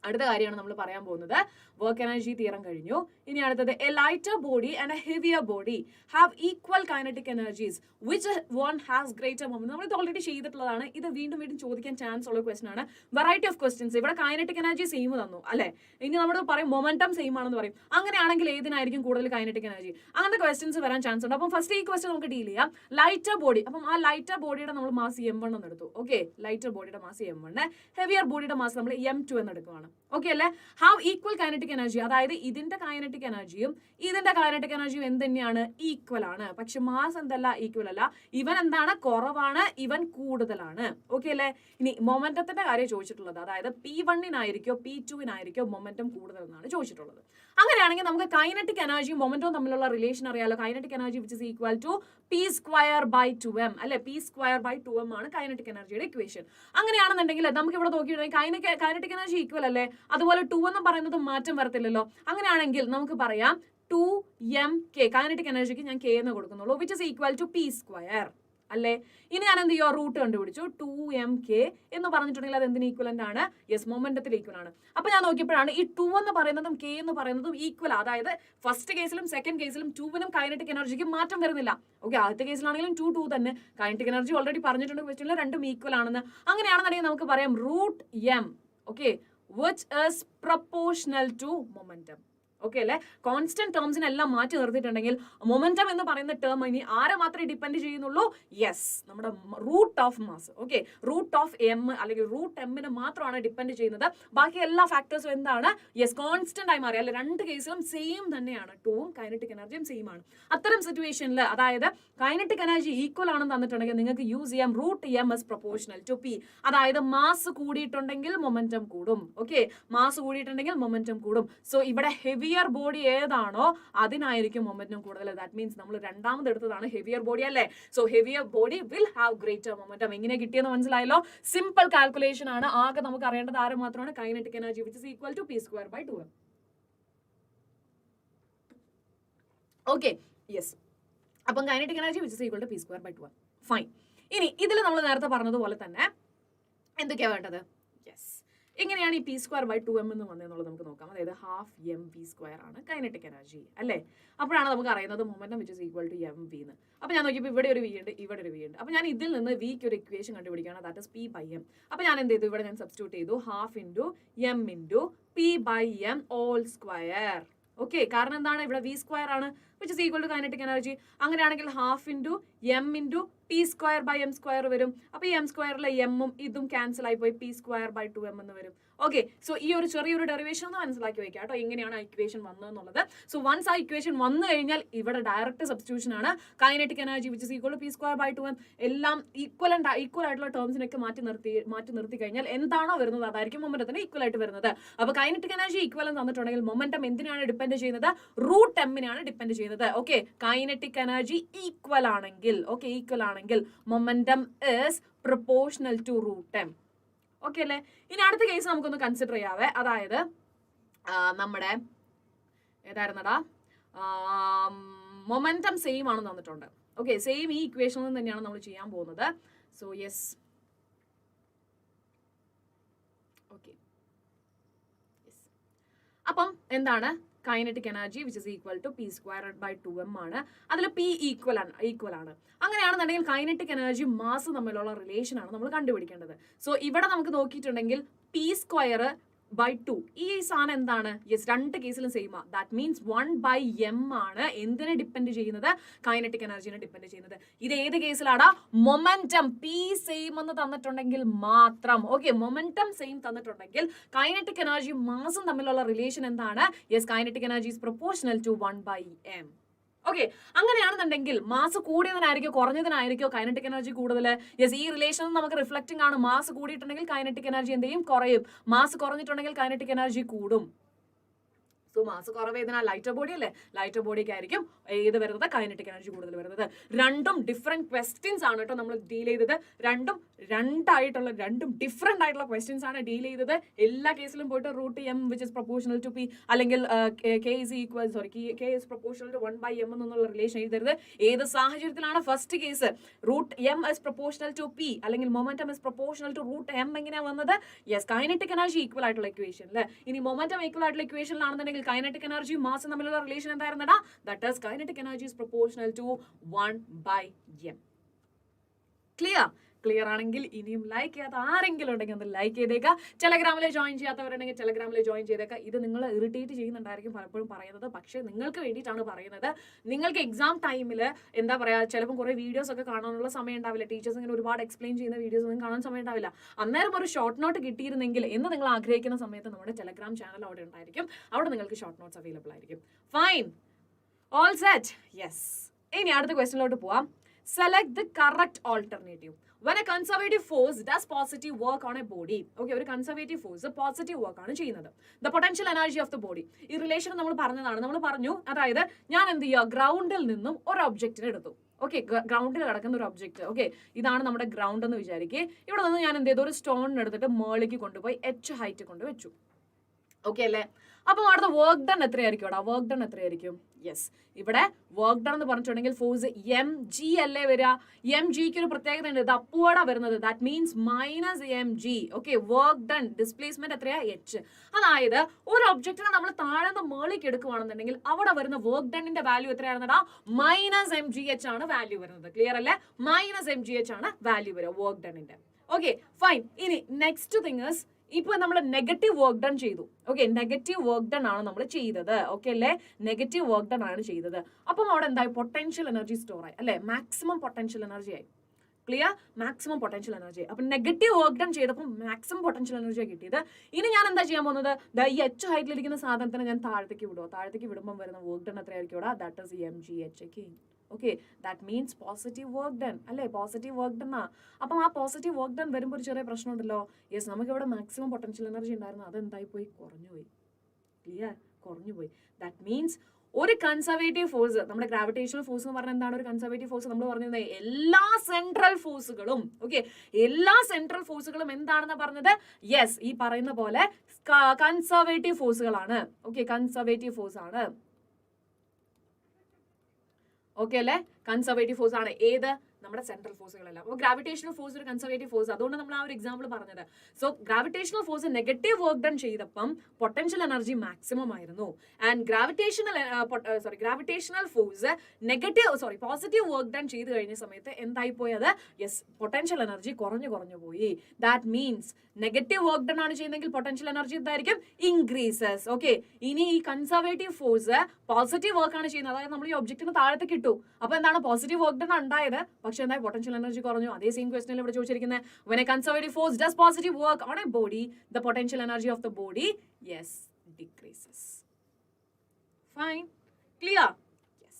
അടുത്ത കാര്യമാണ് നമ്മൾ പറയാൻ പോകുന്നത്. വർക്ക് എനർജി തിയറം കഴിഞ്ഞു. ഇനി അടുത്തത്, A lighter body and A heavier body have equal kinetic energies which one has greater moment. നമ്മൾ ഇത് ഓൾറെഡി ചെയ്തിട്ടുള്ളതാണ്. ഇത് വീണ്ടും വീണ്ടും ചോദിക്കാൻ ചാൻസ് ഉള്ള ക്വസ്റ്റൻ ആണ്. Variety of questions. ഇവിടെ കൈനറ്റിക് എനർജി സെയിം തന്നു അല്ലെ? ഇനി നമ്മൾ പറയും മൊമെന്റം സെയിം ആണെന്ന് പറയും. അങ്ങനെയാണെങ്കിൽ ഏതിനായിരിക്കും കൂടുതൽ കൈനറ്റിക് എനർജി? അങ്ങനത്തെ ക്വസ്റ്റ്യൻസ് വരാൻ ചാൻസ് ഉണ്ട്. അപ്പം ഫസ്റ്റ് ഈ ക്വസ്റ്റൻ നമുക്ക് ഡീൽ ചെയ്യാം. Lighter body. അപ്പം ആ ലൈറ്റർ ബോഡിയുടെ നമ്മൾ മാസ് M1 എന്ന് എടുത്തു. ഓക്കെ, ലൈറ്റർ ബോഡിയുടെ മാസ് M1, ഹെവിയർ ബോഡിയുടെ മാസ് നമ്മൾ M2 എന്ന് എടുക്കുകയാണ്. ഓക്കെ അല്ലേ? Have equal kinetic energy. അതായത് ഇതിന്റെ കൈനറ്റിക് എനർജിയും ഇതിന്റെ കൈനറ്റിക് എനർജിയും എന്ത് തന്നെയാണ്? ഈക്വൽ ആണ്. പക്ഷെ മാസ് എന്തല്ല? ഈക്വൽ അല്ല. ഇവൻ എന്താണ്? കുറവാണ്, ഇവൻ കൂടുതലാണ്. ഓക്കെ അല്ലേ? ഇനി മൊമെന്റത്തിന്റെ കാര്യം ചോദിച്ചിട്ടുള്ളത്. അതായത് P1-നായിരിക്കോ P2-നായിരിക്കോ മൊമെന്റം കൂടുതൽ എന്നാണ് ചോദിച്ചിട്ടുള്ളത്. അങ്ങനെയാണെങ്കിൽ നമുക്ക് കൈനറ്റിക് എനർജിയും മൊമെന്റവും തമ്മിലുള്ള റിലേഷൻ അറിയാലോ. Kinetic energy which is equal to P²/2m അല്ലെ? P²/2m ആണ് കൈനറ്റിക് എനർജിയുടെ ഇക്വേഷൻ. അങ്ങനെയാണെന്നുണ്ടെങ്കിൽ നമുക്ക് ഇവിടെ നോക്കിയിട്ടുണ്ടെങ്കിൽ കൈനറ്റിക് എനർജി ഈക്വൽ അല്ലേ? അതുപോലെ 2 എന്ന് പറയുന്നത് മാറ്റം വരത്തില്ലല്ലോ. അങ്ങനെയാണെങ്കിൽ നമുക്ക് പറയാം 2mk. കൈനറ്റിക് എനർജിക്ക് ഞാൻ k എന്ന് കൊടുക്കുന്നുള്ളൂ, which is equal to P² അല്ലേ? ഇനി ഞാൻ എന്ത് ചെയ്യുക? റൂട്ട് കണ്ടുപിടിച്ചു. 2mk എന്ന് പറഞ്ഞിട്ടുണ്ടെങ്കിൽ അത് എന്തിന് ഈക്വലന്റ് ആണ്? യെസ്, മൊമെന്റത്തിൽ ഈക്വൽ ആണ്. അപ്പൊ ഞാൻ നോക്കിയപ്പോഴാണ് ഈ 2 എന്ന് പറയുന്നതും k എന്ന് പറയുന്നതും ഈക്വൽ. അതായത് ഫസ്റ്റ് കേസിലും സെക്കൻഡ് കേസിലും 2-നും കൈനറ്റിക് എനർജിക്ക് മാറ്റം വരുന്നില്ല. ഓക്കെ, ആദ്യത്തെ കേസിലാണെങ്കിലും 2 തന്നെ. കൈനറ്റിക് എനർജി ഓൾറെഡി പറഞ്ഞിട്ടുണ്ട് ക്വസ്റ്റ്യനിൽ, രണ്ടും ഈക്വൽ ആണെന്ന്. അങ്ങനെയാണെന്നുണ്ടെങ്കിൽ നമുക്ക് പറയാം root m, okay, which is proportional to momentum. Okay അല്ലെ? കോൺസ്റ്റന്റ് ടേംസിനെല്ലാം മാറ്റി നിർത്തിയിട്ടുണ്ടെങ്കിൽ മൊമെന്റം എന്ന് പറയുന്ന ടേം ഇനി ആരെ മാത്രമേ ഡിപ്പെൻഡ് ചെയ്യുന്നുള്ളൂ? യെസ്, നമ്മുടെ root of mass. Okay, root of m അല്ലെങ്കിൽ റൂട്ട് m-ന് മാത്രമാണ് ഡിപ്പെൻഡ് ചെയ്യുന്നത്. ബാക്കി എല്ലാ ഫാക്ടേഴ്സും എന്താണ്? യെസ്, കോൺസ്റ്റന്റ് ആയി മാറി. അല്ലെ, രണ്ട് കേസിലും സെയിം തന്നെയാണ്. 2ഉം കൈനറ്റിക് എനർജിയും സെയിം ആണ്. അത്തരം സിറ്റുവേഷനിൽ അതായത് കൈനറ്റിക് എനർജി ഈക്വൽ ആണെന്ന് തന്നിട്ടുണ്ടെങ്കിൽ നിങ്ങൾക്ക് യൂസ് ചെയ്യാം root m is proportional to p. അതായത് മാസ് കൂടിയിട്ടുണ്ടെങ്കിൽ മൊമെന്റം കൂടും. ഓക്കെ, മാസ് കൂടിയിട്ടുണ്ടെങ്കിൽ മൊമെന്റം കൂടും. സോ ഇവിടെ ഹെവിയർ ബോഡി ഏതാണോ അതിനായിരിക്കും മൊമെന്റം കൂടുതൽ. ദാറ്റ് മീൻസ് നമ്മൾ രണ്ടാമത് എടുത്തതാണ് ഹെവിയർ ബോഡി അല്ലേ? So heavier body will have greater momentum. എങ്ങനെ കിട്ടിയെന്ന് മനസ്സിലായല്ലോ? സിമ്പിൾ കാൽക്കുലേഷൻ ആണ്. ആകെ നമുക്ക് അറിയേണ്ടത് ആരെ മാത്രമാണ്? Kinetic energy which is equal to P²/2m. Okay, yes. അപ്പം kinetic energy which is equal to P²/2m. Fine. ഇനി ഇതിൽ നമ്മൾ നേരത്തെ പറഞ്ഞതുപോലെ തന്നെ എന്തൊക്കെയാ വേണ്ടത്? യെസ്, എങ്ങനെയാണ് ഈ P²/2m എന്ന് വന്നതെന്നുള്ളത് നമുക്ക് നോക്കാം. അതായത് ½ ആണ് കൈനറ്റിക് എനർജി അല്ലേ? അപ്പോഴാണ് നമുക്ക് അറിയുന്നത് momentum which is equal to mv എന്ന്. അപ്പൊ ഞാൻ നോക്കിയപ്പോൾ ഇവിടെ ഒരു v ഉണ്ട്, ഇവിടെ ഒരു v ഉണ്ട്. അപ്പൊ ഞാൻ ഇതിൽ നിന്ന് vക്ക് ഒരു ഇക്വേഷൻ കണ്ടുപിടിക്കുകയാണ്. That is P/m. അപ്പൊ ഞാൻ എന്ത് ചെയ്തു? ഇവിടെ ഞാൻ സബ്സ്റ്റിറ്റ്യൂട്ട് ചെയ്തു ½ × m × P/m². ഓക്കെ, കാരണം എന്താണ്? ഇവിടെ v² ആണ് which is equal to kinetic energy. അങ്ങനെയാണെങ്കിൽ ½ m × P²/m² വരും. അപ്പൊ ഈ m²ലെ m-ഉം ഇതും ക്യാൻസൽ ആയി പോയി P²/2m എന്ന് വരും. ഓക്കെ, സോ ഈ ഒരു ചെറിയൊരു ഡെറിവേഷൻ ഒന്ന് മനസ്സിലാക്കി വെക്കാം കേട്ടോ, എങ്ങനെയാണ് ആ ഇക്വേഷൻ വന്നതെന്നുള്ളത്. സോ വൺസ് ആ ഇക്വേഷൻ വന്നു കഴിഞ്ഞാൽ ഇവിടെ ഡയറക്റ്റ് സബ്സ്റ്റിറ്റ്യൂഷൻ ആണ്. Kinetic energy which is equal to P²/2m. എല്ലാം ഈക്വൽ ആയിട്ടുള്ള ടേംസിനൊക്കെ മാറ്റി നിർത്തി കഴിഞ്ഞാൽ എന്താണോ വരുന്നത് അതായിരിക്കും മൊമെന്റത്തിന് ഈക്വൽ ആയിട്ട് വരുന്നത്. അപ്പൊ കൈനറ്റിക് എനർജി ഈക്വൽ എന്ന് തന്നിട്ടുണ്ടെങ്കിൽ മൊമെന്റം എന്തിനാണ് ഡിപ്പെൻഡ് ചെയ്യുന്നത്? റൂട്ട് m-നാണ് ഡിപ്പെൻഡ് ചെയ്യുന്നത്. ഓക്കെ, കൈനറ്റിക് എനർജി ഈക്വൽ ആണെങ്കിൽ, ഓക്കെ, ഈക്വൽ ആണെങ്കിൽ momentum is proportional to root m. Okay അല്ലേ? ഇനി അടുത്ത കേസ് നമുക്കൊന്ന് കൺസിഡർ ചെയ്യാവേ. അതായത് നമ്മുടെ ഏതായിരുന്നടാ? മൊമെന്റം സെയിം ആണെന്ന് തന്നിട്ടുണ്ട്. ഓക്കെ, സെയിം ഈ ഇക്വേഷനിൽ തന്നെയാണ് നമ്മൾ ചെയ്യാൻ പോകുന്നത്. സോ യെസ്, ഓക്കെ, അപ്പം എന്താണ്? Kinetic energy which is equal to P²/2m ആണ്. അതിൽ P ഈക്വൽ ആണ്. അങ്ങനെയാണെന്നുണ്ടെങ്കിൽ കൈനറ്റിക് എനർജി മാസ് തമ്മിലുള്ള റിലേഷൻ ആണ് നമ്മൾ കണ്ടുപിടിക്കേണ്ടത്. സോ ഇവിടെ നമുക്ക് നോക്കിയിട്ടുണ്ടെങ്കിൽ P²/2 ഈ സാധനം എന്താണ്? യെസ്, രണ്ട് കേസിലും സെയിം ആ. ദാറ്റ് മീൻസ് 1/m ആണ് എന്തിനെ ഡിപ്പെൻഡ് ചെയ്യുന്നത്? കൈനറ്റിക് എനർജിനെ ഡിപ്പെൻഡ് ചെയ്യുന്നത്. ഇത് ഏത് കേസിലാടാ? മൊമെന്റം P സെയിം എന്ന് തന്നിട്ടുണ്ടെങ്കിൽ മാത്രം. ഓക്കെ, മൊമെന്റം സെയിം തന്നിട്ടുണ്ടെങ്കിൽ കൈനറ്റിക് എനർജിയും മാസും തമ്മിലുള്ള റിലേഷൻ എന്താണ്? Yes, kinetic energy is proportional to 1/m. Okay, അങ്ങനെയാണെന്നുണ്ടെങ്കിൽ മാസ് കൂടിയതിനായിരിക്കോ കുറഞ്ഞതിനായിരിക്കോ കൈനറ്റിക് എനർജി കൂടുതൽ? യെസ്, ഈ റിലേഷൻ നമുക്ക് റിഫ്ലക്റ്റിംഗ് ആണ്. മാസ് കൂടിയിട്ടുണ്ടെങ്കിൽ കൈനറ്റിക് എനർജി എന്ത് ചെയ്യും? കുറയും. മാസ് കുറഞ്ഞിട്ടുണ്ടെങ്കിൽ കൈനറ്റിക് എനർജി കൂടും. സോ മാസ് കുറവ് ഏതിനാ? ലൈറ്റർ ബോഡി അല്ലേ? ലൈറ്റർ ബോഡിക്ക് ആയിരിക്കും ഏത് വരുന്നത്? കൈനറ്റിക് എനർജി കൂടുതൽ വരുന്നത്. രണ്ടും ഡിഫറെന്റ് ക്വസ്റ്റ്യൻസ് ആണ് കേട്ടോ നമ്മൾ ഡീൽ ചെയ്തത്. രണ്ടും ഡിഫറെന്റ് ആയിട്ടുള്ള ക്വസ്റ്റ്യൻസ് ആണ് ഡീൽ ചെയ്തത്. എല്ലാ കേസിലും പോയിട്ട് root M which is proportional to P അല്ലെങ്കിൽ K is proportional to 1/m എന്നുള്ള റിലേഷൻ എഴുതരുത്. ഏത് സാഹചര്യത്തിലാണ്? First case root M is proportional to P അല്ലെങ്കിൽ momentum is proportional to root M എങ്ങനെയാ വന്നത്? യെസ്, കൈനറ്റിക് എനർജി ഈക്വൽ ആയിട്ടുള്ള equation അല്ലേ? ഇനി മൊമെന്റം ഈക്വൽ ആയിട്ടുള്ള ഇക്വേഷനിലാണെന്നുണ്ടെങ്കിൽ kinetic energy mass തമ്മിലുള്ള റിലേഷൻ എന്തായിരുന്നടാ? That is kinetic energy is proportional to 1/m. Clear ആണെങ്കിൽ ഇനിയും ലൈക്ക് ചെയ്യാത്ത ആരെങ്കിലും ഉണ്ടെങ്കിൽ ഒന്ന് ലൈക്ക് ചെയ്തേക്കുക. ടെലഗ്രാമിൽ ജോയിൻ ചെയ്യാത്തവരുണ്ടെങ്കിൽ ടെലഗ്രാമിൽ ജോയിൻ ചെയ്തേക്കുക. ഇത് നിങ്ങൾ ഇറിറ്റേറ്റ് ചെയ്യുന്നുണ്ടായിരിക്കും പലപ്പോഴും പറയുന്നത്, പക്ഷേ നിങ്ങൾക്ക് വേണ്ടിയിട്ടാണ് പറയുന്നത്. നിങ്ങൾക്ക് എക്സാം ടൈമിൽ എന്താ പറയുക, ചിലപ്പോൾ കുറേ വീഡിയോസ് ഒക്കെ കാണാനുള്ള സമയം ഉണ്ടാവില്ല. ടീച്ചേഴ്സ് ഇങ്ങനെ ഒരുപാട് എക്സ്പ്ലെയിൻ ചെയ്യുന്ന വീഡിയോസ് ഒന്നും കാണാൻ സമയം ഉണ്ടാവില്ല. അന്നേരം ഒരു ഷോർട്ട് നോട്ട് കിട്ടിയിരുന്നെങ്കിൽ എന്ന് നിങ്ങൾ ആഗ്രഹിക്കുന്ന സമയത്ത് നമ്മുടെ ടെലഗ്രാം ചാനൽ അവിടെ ഉണ്ടായിരിക്കും. അവിടെ നിങ്ങൾക്ക് ഷോർട്ട് നോട്ട്സ് അവൈലബിൾ ആയിരിക്കും. Fine, all set. യെസ്, ഇനി അടുത്ത ക്വസ്റ്റ്യനിലോട്ട് പോവാം. Select the correct alternative. When a conservative force does positive work on a body, okay, ഒരു കൺസർവേറ്റീവ് ഫോഴ്സ് പോസിറ്റീവ് വർക്ക് ആണ് ചെയ്യുന്നത്. The potential energy of the body, ഈ relation നമ്മൾ പറഞ്ഞു. അതായത് ഞാൻ എന്ത് ചെയ്യുക, ഗ്രൗണ്ടിൽ നിന്നും ഒരു ഒബ്ജക്റ്റിനെ എടുത്തു. ഓക്കെ, ഗ്രൗണ്ടിൽ കിടക്കുന്ന ഒരു ഒബ്ജക്റ്റ്. ഓക്കെ, ഇതാണ് നമ്മുടെ ഗ്രൗണ്ട് എന്ന് വിചാരിക്കുക. ഇവിടെ നിന്ന് ഞാൻ എന്ത് ചെയ്തു, ഒരു സ്റ്റോൺ എടുത്തിട്ട് മേളിലേക്ക് കൊണ്ടുപോയി h ഹൈറ്റ് കൊണ്ട് വെച്ചു. ഓക്കെ അല്ലേ? അപ്പം അവിടുത്തെ വർക്ക് ഡൺ എത്രയായിരിക്കും? അവിടെ വർക്ക് ഡൺ എത്രയായിരിക്കും? യെസ്, ഇവിടെ വർക്ക് ഡൺ എന്ന് പറഞ്ഞിട്ടുണ്ടെങ്കിൽ ഫോഴ്സ് എം ജി അല്ലേ വരിക. എം ജിക്ക് ഒരു പ്രത്യേകത ഉണ്ട്, ഇത് അപ്വേർഡാ വരുന്നത്. That means -mg. Okay, work done displacement എത്രയാ? h. അതായത് ഒരു ഒബ്ജക്റ്റിനെ നമ്മൾ താഴെ നിന്ന് മേളിലേക്ക് എടുക്കുകയാണെന്നുണ്ടെങ്കിൽ അവിടെ വരുന്ന വർക്ക് ഡണ്ണിന്റെ വാല്യൂ എത്രയാണെന്നടാ? -mgh ആണ് വാല്യൂ വരുന്നത്. ക്ലിയർ അല്ലേ? -mgh ആണ് വാല്യൂ വരിക വർക്ക് ഡണ്ണിന്റെ. Okay, fine. ഇനി നെക്സ്റ്റ് തിങ് ഇസ്, ഇപ്പൊ നമ്മൾ നെഗറ്റീവ് വർക്ക് ഡൺ ചെയ്തു. ഓക്കെ, നെഗറ്റീവ് വർക്ക് ഡൺ ആണ് നമ്മൾ ചെയ്തത്. ഓക്കെ അല്ലേ? നെഗറ്റീവ് വർക്ക് ഡൺ ആണ് ചെയ്തത്. അപ്പം അവിടെ എന്തായി? പൊട്ടൻഷ്യൽ എനർജി സ്റ്റോർ ആയി അല്ലെ? മാക്സിമം പൊട്ടൻഷ്യൽ എനർജി ആയി. ക്ലിയർ? Maximum potential energy. അപ്പൊ നെഗറ്റീവ് വർക്ക് ഡൺ ചെയ്തപ്പോൾ മാക്സിമം പൊട്ടൻഷ്യൽ എനർജി കിട്ടിയത്. ഇനി ഞാൻ എന്താ ചെയ്യാൻ പോകുന്നത്? ഈ h ഹൈറ്റിലിരിക്കുന്ന സാധനത്തിന് ഞാൻ താഴത്തേക്ക് വിടുമോ? താഴത്തേക്ക് വിടുമ്പോൾ വരുന്ന വർക്ക് ഡൺ എത്രയായിരിക്കും? That is mgh. Okay, that means positive work done അല്ലേ? പോസിറ്റീവ് വർക്ക് ഡൺ ആ. അപ്പം ആ പോസിറ്റീവ് വർക്ക് ഡൺ വരുമ്പോൾ ഒരു ചെറിയ പ്രശ്നം ഉണ്ടല്ലോ. യെസ്, നമുക്ക് ഇവിടെ മാക്സിമം പൊട്ടൻഷ്യൽ എനർജി ഉണ്ടായിരുന്നു, അതെന്തായി പോയി? കുറഞ്ഞുപോയി. ക്ലിയർ? കുറഞ്ഞുപോയി. ദാറ്റ് മീൻസ് ഒരു കൺസർവേറ്റീവ് ഫോഴ്സ്, നമ്മുടെ ഗ്രാവിറ്റേഷണൽ ഫോഴ്സ് എന്ന് പറഞ്ഞാൽ എന്താണ്? ഒരു കൺസർവേറ്റീവ് ഫോഴ്സ് നമ്മൾ പറഞ്ഞത് എല്ലാ സെൻട്രൽ ഫോഴ്സുകളും, ഓക്കെ, എല്ലാ സെൻട്രൽ ഫോഴ്സുകളും എന്താണെന്ന് പറഞ്ഞത്? യെസ്, ഈ പറയുന്ന പോലെ കൺസർവേറ്റീവ് ഫോഴ്സുകളാണ്. ഓക്കെ, കൺസർവേറ്റീവ് ഫോഴ്സ് ആണ്. ഓക്കെ അല്ലേ? കൺസർവേറ്റീവ് ഫോഴ്സ് ആണ്. ഏത്? നമ്മുടെ സെൻട്രൽ ഫോഴ്സുകളെല്ലാം. അപ്പോൾ ഗ്രാവിറ്റേഷണൽ ഫോഴ്സ് ഒരു കൺസർവേറ്റീവ് ഫോഴ്സ്, അതുകൊണ്ട് നമ്മൾ ആ ഒരു എക്സാമ്പിൾ പറഞ്ഞത്. So gravitational force negative work done ചെയ്തപ്പം പൊട്ടൻഷ്യൽ എനർജി മാക്സിമം ആയിരുന്നു. And gravitational force positive work done ചെയ്ത് കഴിഞ്ഞ സമയത്ത് എന്തായി പോയത്? യെസ്, പൊട്ടൻഷ്യൽ എനർജി കുറഞ്ഞു പോയി. That means negative work done ആണ് ചെയ്യുന്നതെങ്കിൽ പൊട്ടൻഷ്യൽ എനർജി എന്തായിരിക്കും? ഇൻക്രീസസ്. ഓക്കെ, ഇനി ഈ കൺസർവേറ്റീവ് ഫോഴ്സ് പോസിറ്റീവ് വർക്ക് ആണ് ചെയ്യുന്നത്. അതായത് നമ്മൾ ഈ ഒബ്ജക്റ്റിന് താഴത്തേക്ക് ഇട്ടു. അപ്പൊ എന്താണ്? പോസിറ്റീവ് വർക്ക് ഡൺ ഉണ്ടായത്, പക്ഷെ എന്തായി? പൊട്ടൻഷ്യൽ എനർജി കുറഞ്ഞു. അതേ സെയിം ക്വസ്റ്റനിൽ ഇവിടെ ചോദിച്ചിരിക്കുന്നത്, when a conservative force does positive work on a body, the potential energy of the body, yes, decreases. Fine, clear? Yes.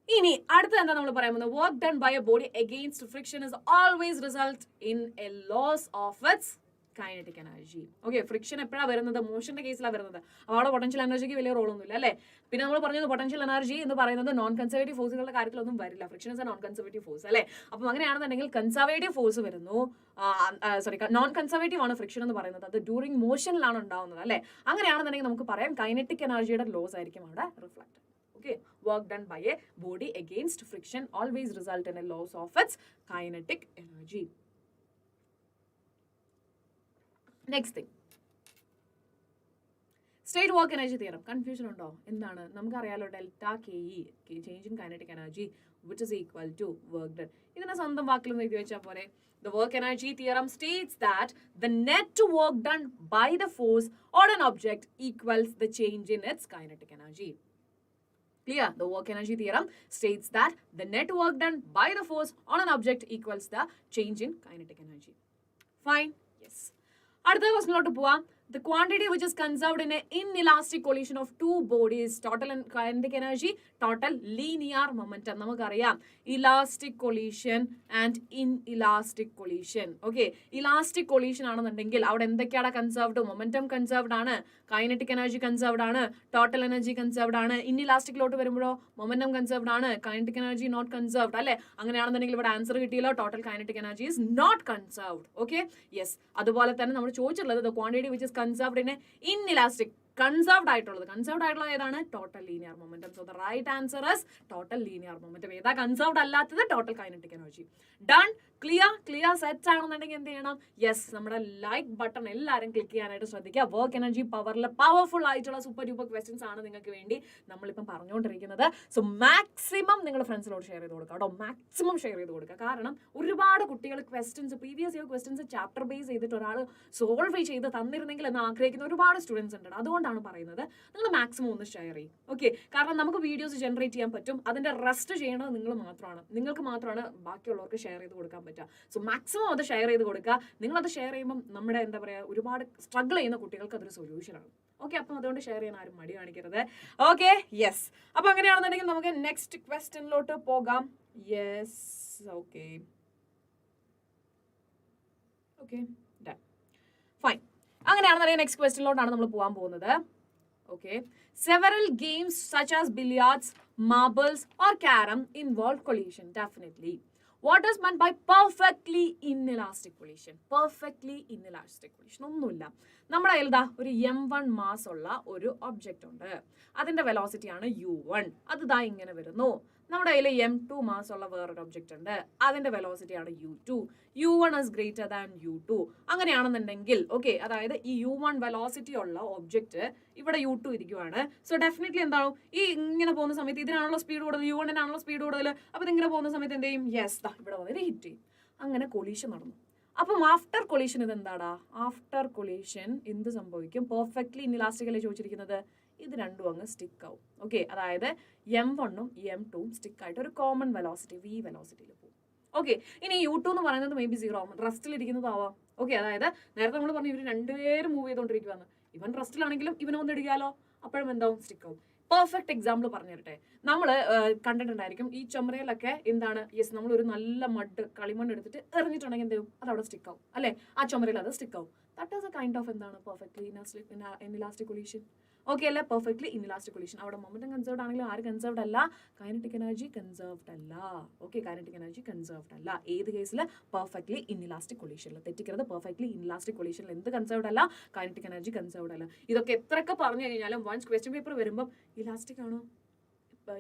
ഇനി അടുത്ത എന്താ നമ്മൾ പറയാൻ പോകുന്നത്? work done by a body against friction is always result in a loss of its kinetic energy. Okay, friction എപ്പോഴാണ് വരുന്നത്? മോഷന്റെ കേസിലാണ് വരുന്നത്. അവിടെ പൊട്ടൻഷ്യൽ എനർജിക്ക് വലിയ റോളൊന്നുമില്ല അല്ലേ? പിന്നെ നമ്മൾ പറഞ്ഞത് പൊട്ടൻഷ്യൽ എനർജി എന്ന് പറയുന്നത് നോൺ കൺസർവേറ്റീവ് ഫോഴ്സുകളുടെ കാര്യത്തിലൊന്നും വരില്ല. Friction is A non conservative force അല്ലേ? അപ്പം അങ്ങനെയാണെന്നുണ്ടെങ്കിൽ കൺസർവേറ്റീവ് ഫോഴ്സ് വരുന്നു. നോൺ കൺസർവേറ്റീവ് ആണ് ഫ്രിക്ഷൻ എന്ന് പറയുന്നത്. അത് ഡ്യൂറിങ് മോഷനിലാണ് ഉണ്ടാവുന്നത് അല്ലേ? അങ്ങനെയാണെന്നുണ്ടെങ്കിൽ നമുക്ക് പറയാം കൈനറ്റിക് എനർജിയുടെ ലോസ് ആയിരിക്കും അവിടെ reflect. Okay, work done by a body against friction always result in a loss of its kinetic energy. Next thing, state work energy theorem. Confusion undo? Endana? Namukku ariyalo delta ke, change in kinetic energy, which is equal to work done. Idana സ്വന്തം വാക്കിൽ ഒന്ന് എഴുതി വെച്ചാൽ പോരെ. The work energy theorem states that the net work done by the force on an object equals the change in its kinetic energy. Clear? The work energy theorem states that the net work done by the force on an object equals the change in kinetic energy. Fine? Yes. അടുത്ത ക്വസ്റ്റ്യനിലോട്ട് പോവാം. the quantity which is conserved in an inelastic collision of two bodies, total kinetic energy, total linear momentum. നമുക്കറിയാം elastic collision and inelastic collision. Okay, elastic collision ആണെന്നുണ്ടെങ്കിൽ അവിടെ എന്തൊക്കെയാണ് conserved? Momentum conserved ആണ്, kinetic energy conserved ആണ്, total energy conserved ആണ്. ഇൻഇലാസ്റ്റിക്കിലോട്ട് വരുമ്പോഴോ momentum conserved ആണ്, കൈനറ്റിക് എനർജി നോട്ട് കൺസർവ്ഡ് അല്ലെ? അങ്ങനെയാണെന്നുണ്ടെങ്കിൽ ഇവിടെ ആൻസർ കിട്ടിയല്ലോ, total kinetic energy is not conserved. Okay, yes. അതുപോലെ തന്നെ നമ്മൾ ചോദിച്ചിട്ടുള്ളത് the quantity which is conserved in inelastic. Conserved ആയിട്ടുള്ളത് ഏതാണ്? Total linear momentum. So the right answer is total linear momentum. ഏതാ കൺസർവ്ഡ് അല്ലാത്തത്? Total kinetic energy. Done, clear set ആണെന്നുണ്ടെങ്കിൽ എന്ത് ചെയ്യണം? യെസ്, നമ്മുടെ ലൈക്ക് ബട്ടൺ എല്ലാവരും ക്ലിക്ക് ചെയ്യാനായിട്ട് ശ്രദ്ധിക്കുക. വർക്ക് എനർജി പവറിൽ പവർഫുൾ ആയിട്ടുള്ള സൂപ്പർ ഡ്യൂപ്പർ ക്വസ്റ്റ്യൻസ് ആണ് നിങ്ങൾക്ക് വേണ്ടി നമ്മളിപ്പം പറഞ്ഞുകൊണ്ടിരിക്കുന്നത്. സോ മാക്സിമം നിങ്ങൾ ഫ്രണ്ട്സിനോട് ഷെയർ ചെയ്ത് കൊടുക്കുക കേട്ടോ, മാക്സിമം ഷെയർ ചെയ്ത് കൊടുക്കുക. കാരണം ഒരുപാട് കുട്ടികൾ questions, previous year questions chapter base ചെയ്തിട്ട് ഒരാൾ സോൾവ് ചെയ്ത് തന്നിരുന്നെങ്കിൽ എന്ന് ആഗ്രഹിക്കുന്ന ഒരുപാട് സ്റ്റുഡൻസ് ഉണ്ട്. അതുകൊണ്ടാണ് പറയുന്നത് നിങ്ങൾ മാക്സിമം ഒന്ന് ഷെയർ ചെയ്യും. ഓക്കെ, കാരണം നമുക്ക് വീഡിയോസ് ജനറേറ്റ് ചെയ്യാൻ പറ്റും. അതിന്റെ റെസ്റ്റ് ചെയ്യണത് നിങ്ങൾക്ക് മാത്രമാണ് ബാക്കിയുള്ളവർക്ക് ഷെയർ ചെയ്ത് കൊടുക്കാൻ പറ്റുക. സോ മാക്സിമം അത് ഷെയർ ചെയ്ത് കൊടുക്കുക. നിങ്ങളത് ഷെയർ ചെയ്യുമ്പോൾ നമ്മുടെ എന്താ പറയുക, ഒരുപാട് സ്ട്രഗിൾ ചെയ്യുന്ന കുട്ടികൾക്ക് അതൊരു സൊല്യൂഷനാണ്. ഓക്കെ, അപ്പം അതുകൊണ്ട് ഷെയർ ചെയ്യാൻ ആരും മടി കാണിക്കരുത്. Okay, yes. അപ്പൊ അങ്ങനെയാണെന്നുണ്ടെങ്കിൽ നമുക്ക് നെക്സ്റ്റ് ക്വസ്റ്റ്യനിലോട്ട് പോകാം. Yes, okay done, fine. അങ്ങനെയാണെന്നുണ്ടെങ്കിൽ നെക്സ്റ്റ് ക്വസ്റ്റ്യനിലോട്ടാണ് നമ്മൾ പോകാൻ പോകുന്നത്. Okay, several games such as billiards, marbles or carom involve collision. Definitely. What is meant by perfectly inelastic collision? Perfectly inelastic collision ഒന്നുമില്ല. നമ്മുടെ കയ്യിൽ ഒരു m1 മാസ് ഉള്ള ഒരു ഒബ്ജക്റ്റ് ഉണ്ട്. അതിന്റെ വെലോസിറ്റി ആണ് u1. അത് ഇങ്ങനെ വരുന്നു. നമ്മുടെ കയ്യിൽ m2 മാസ് ഉള്ള വേറൊരു ഒബ്ജക്റ്റ് ഉണ്ട്. അതിന്റെ വെലോസിറ്റി ആണ് u2. u1 is greater than u2. അങ്ങനെയാണെന്നുണ്ടെങ്കിൽ ഓക്കെ, അതായത് ഈ u1 വെലോസിറ്റി ഉള്ള ഒബ്ജക്റ്റ് ഇവിടെ u2 ഇരിക്കുവാണ്. സോ ഡെഫിനറ്റ്ലി എന്താവും, ഈ ഇങ്ങനെ പോകുന്ന സമയത്ത് ഇതിനാണല്ലോ സ്പീഡ് കൂടുതൽ, u1-നാണല്ലോ സ്പീഡ് കൂടുതൽ. അപ്പൊ ഇതിങ്ങനെ പോകുന്ന സമയത്ത് എന്ത് ചെയ്യും? യെസ്, ഇവിടെ വന്നിട്ട് ഹിറ്റ് ചെയ്യും. അങ്ങനെ കൊളീഷൻ നടന്നു. അപ്പം ആഫ്റ്റർ കൊളീഷൻ ഇതെന്താടാ? ആഫ്റ്റർ കൊളീഷൻ എന്ത് സംഭവിക്കും? പെർഫെക്റ്റ്ലി ഇൻഇലാസ്റ്റിക് അല്ലേ ചോദിച്ചിരിക്കുന്നത്? ഇത് രണ്ടും അങ്ങ് സ്റ്റിക്ക് ആവും. ഓക്കെ, അതായത് m1ഉം m2ഉം സ്റ്റിക്ക് ആയിട്ട് ഒരു കോമൺ വെലോസിറ്റി v വെലോസിറ്റിയിൽ പോകും. ഓക്കെ, ഇനി u2 എന്ന് പറയുന്നത് മേ ബി 0 ആവും, റെസ്റ്റിലിരിക്കുന്നതാവാം. ഓക്കെ, അതായത് നേരത്തെ നമ്മൾ പറഞ്ഞു ഇവർ രണ്ടുപേരും മൂവ് ചെയ്തുകൊണ്ടിരിക്കുവാന്ന്. ഇവൻ റെസ്റ്റിലാണെങ്കിലും ഇവനെ ഒന്ന് ഇടിക്കാലോ, അപ്പോഴും എന്താവും? സ്റ്റിക്ക് ആവും. പെർഫെക്റ്റ് എക്സാമ്പിൾ പറഞ്ഞു തരട്ടെ. നമ്മൾ കണ്ടിട്ടുണ്ടായിരിക്കും ഈ ചുമരയിലൊക്കെ എന്താണ്, യെസ്, നമ്മൾ ഒരു നല്ല കളിമണ്ണ് എടുത്തിട്ട് എറിഞ്ഞിട്ടുണ്ടെങ്കിൽ എന്ത് ചെയ്യും? അത് അവിടെ സ്റ്റിക്ക് ആവും അല്ലെ? ആ ചുമരയിൽ അത് സ്റ്റിക്ക് ആവും. That is a kind of എന്താണ്? Perfectly inelastic collision. ഓക്കെ അല്ലേ? Perfectly inelastic collision. അവിടെ മൊമെന്റം കൺസർവ്ഡ് ആണെങ്കിലും ആര് കൺസർവ്ഡ് അല്ല? കൈനറ്റിക് എനർജി കൺസർവ്ഡ് അല്ല. ഓക്കെ, കൈനറ്റിക് എനർജി കൺസർവ്ഡ് അല്ല. ഏത് കേസിൽ? പെർഫെക്റ്റ്ലി ഇൻഇലാസ്റ്റിക് കൊളീഷനിൽ. തെറ്റിക്കരുത്. പെർഫെക്റ്റ്ലി ഇൻഇലാസ്റ്റിക് കൊളീഷനിൽ എന്ത് കൺസർവ്ഡ് അല്ല? കൈനറ്റിക് എനർജി കൺസർവ്ഡ് അല്ല. ഇതൊക്കെ എത്രയൊക്കെ പറഞ്ഞു കഴിഞ്ഞാലും വൺസ് ക്വസ്റ്റ്യൻ പേപ്പർ വരുമ്പോൾ ഇലാസ്റ്റിക് ആണോ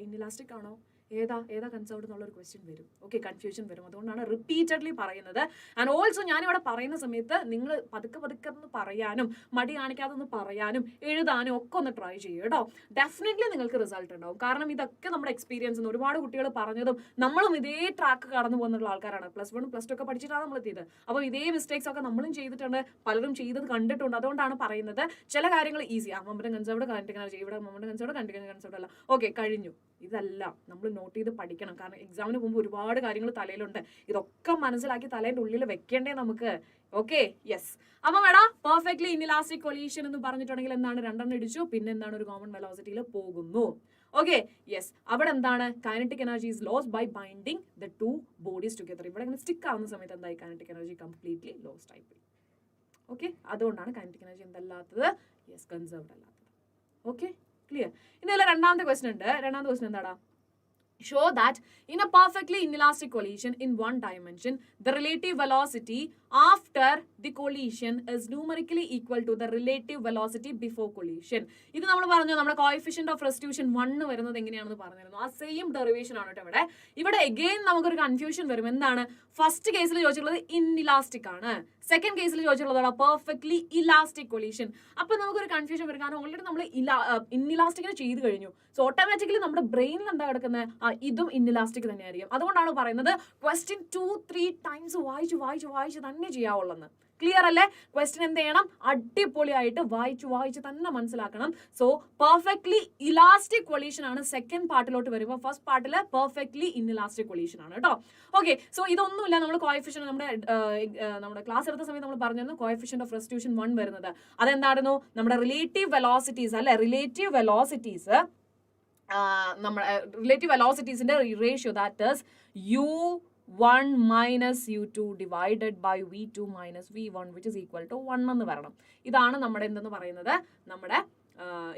ഇൻഇലാസ്റ്റിക് ആണോ ഏതാ കൺസർവ്ഡ് എന്നുള്ളൊരു ക്വസ്റ്റ്യൻ വരും. ഓക്കെ, കൺഫ്യൂഷൻ വരും. അതുകൊണ്ടാണ് റിപ്പീറ്റഡ്ലി പറയുന്നത്. ആൻഡ് ഓൾസോ ഞാനിവിടെ പറയുന്ന സമയത്ത് നിങ്ങൾ പതുക്കെ ഒന്ന് പറയാനും മടി കാണിക്കാതെ ഒന്ന് പറയാനും എഴുതാനും ഒക്കെ ഒന്ന് ട്രൈ ചെയ്യും കേട്ടോ. ഡെഫിനറ്റ്ലി നിങ്ങൾക്ക് റിസൾട്ട് ഉണ്ടാവും. കാരണം ഇതൊക്കെ നമ്മുടെ എക്സ്പീരിയൻസ്. ഒരുപാട് കുട്ടികൾ പറഞ്ഞതും നമ്മളും ഇതേ ട്രാക്ക് കടന്നു പോകുന്നുള്ള ആൾക്കാരാണ്. +1 +2 ഒക്കെ പഠിച്ചിട്ടാണ് നമ്മൾ എത്തിയത്. അപ്പോൾ ഇതേ മിസ്റ്റേക്സ് ഒക്കെ നമ്മളും ചെയ്തിട്ടുണ്ട്, പലരും ചെയ്തത് കണ്ടിട്ടുണ്ട്. അതുകൊണ്ടാണ് പറയുന്നത് ചില കാര്യങ്ങൾ easy. Momentum conserved, kinetic energy, ഇവിടെ മൊമെന്റം കൺസർവ്ഡ്, കൈനറ്റിക് കൺസർവ്ഡ് അല്ല. ഓക്കെ, കഴിഞ്ഞു. ഇതല്ല, നമ്മൾ നോട്ട് ചെയ്ത് പഠിക്കണം. കാരണം എക്സാമിന് മുമ്പ് ഒരുപാട് കാര്യങ്ങൾ തലയിലുണ്ട്. ഇതൊക്കെ മനസ്സിലാക്കി തലേൻ്റെ ഉള്ളിൽ വെക്കേണ്ടേ നമുക്ക്. Okay, yes. അപ്പം വേടാ പെർഫെക്റ്റ്ലി ഇൻഇലാസ്റ്റിക് കൊളീഷൻ എന്ന് പറഞ്ഞിട്ടുണ്ടെങ്കിൽ എന്താണ്? രണ്ടെണ്ണം ഇടിച്ചു, പിന്നെ എന്താണ്? ഒരു കോമൺ വെലോസിറ്റിയിൽ പോകുന്നു. Okay, yes. അവിടെ എന്താണ്? Kinetic energy is lost by binding the two bodies together. ഇവിടെ ഇങ്ങനെ സ്റ്റിക്ക് ആവുന്ന സമയത്ത് എന്തായി? കൈനറ്റിക് എനർജി കംപ്ലീറ്റ്ലി ലോസ്റ്റ് ആയിപ്പോയി. ഓക്കെ, അതുകൊണ്ടാണ് കൈനറ്റിക് എനർജി എന്തല്ലാത്തത്? യെസ്, കൺസർവ്ഡ് അല്ലാത്തത്. Okay, clear. ഇനി അല്ല, രണ്ടാമത്തെ ക്വസ്റ്റ്യൻ ഉണ്ട്. രണ്ടാമത്തെ ക്വസ്റ്റ്യൻ എന്താടാ? Show that in a perfectly inelastic collision in one dimension, the relative velocity after the collision is numerically equal to the relative velocity before collision. ഇത് നമ്മൾ പറഞ്ഞു, നമ്മുടെ കോഎഫിഷ്യന്റ് ഓഫ് റെസ്റ്റിറ്റ്യൂഷൻ 1 വരുന്നത് എങ്ങനെയാണെന്ന് പറഞ്ഞിരുന്നു. ആ സെയിം ഡെറിവേഷൻ ആണ് കേട്ടോ ഇവിടെ എഗെയിൻ നമുക്കൊരു കൺഫ്യൂഷൻ വരും. എന്താണ്? ഫസ്റ്റ് കേസിൽ ചോദിച്ചിട്ടുള്ളത് ഇൻഇലാസ്റ്റിക് ആണ്, സെക്കൻഡ് കേസിൽ ചോദിച്ചിട്ടുള്ളത് പെർഫെക്റ്റ്ലി ഇലാസ്റ്റിക് കൊളീഷൻ. അപ്പൊ നമുക്കൊരു കൺഫ്യൂഷൻ വരും. കാരണം ഓൾറെഡി നമ്മൾ ഇൻഇലാസ്റ്റിക്കിനെ ചെയ്ത് കഴിഞ്ഞു. സോ ഓട്ടോമാറ്റിക്കലി നമ്മുടെ ബ്രെയിനിൽ എന്താ കിടക്കുന്നത്? ഇതും ഇൻഇലാസ്റ്റിക് തന്നെയായിരിക്കും. അതുകൊണ്ടാണ് പറയുന്നത് ക്വസ്റ്റ്യൻ 2-3 ടൈംസ് വായിച്ച് തന്നെ ചെയ്യാവുള്ളെന്ന്. ക്ലിയർ അല്ലേ? ക്വസ്റ്റ്യൻ എന്ത് ചെയ്യണം? അടിപൊളിയായിട്ട് വായിച്ച് തന്നെ മനസ്സിലാക്കണം. സോ പെർഫെക്റ്റ്ലി ഇലാസ്റ്റിക് കൊളീഷൻ ആണ് സെക്കൻഡ് പാർട്ടിലോട്ട് വരുമ്പോൾ. ഫസ്റ്റ് പാർട്ടിൽ പെർഫെക്റ്റ്ലി ഇൻഇലാസ്റ്റിക് കൊളീഷൻ ആണ് കേട്ടോ. ഓക്കെ, സോ ഇതൊന്നുമില്ല. നമ്മൾ കോഎഫിഷ്യന്റ് നമ്മുടെ ക്ലാസ് എടുത്ത സമയത്ത് നമ്മൾ പറഞ്ഞിരുന്നു കോഎഫിഷ്യന്റ് ഓഫ് റെസ്റ്റിറ്റ്യൂഷൻ 1 വരുന്നത്. അതെന്തായിരുന്നു? നമ്മുടെ റിലേറ്റീവ് വെലോസിറ്റീസ് അല്ലെ, റിലേറ്റീവ് വെലോസിറ്റീസിന്റെ ratio, that is u1 minus u2 divided by v2 minus v1 which is equal to 1 എന്ന് വരണം. ഇതാണ് നമ്മുടെ എന്തെന്ന് പറയുന്നത്, നമ്മുടെ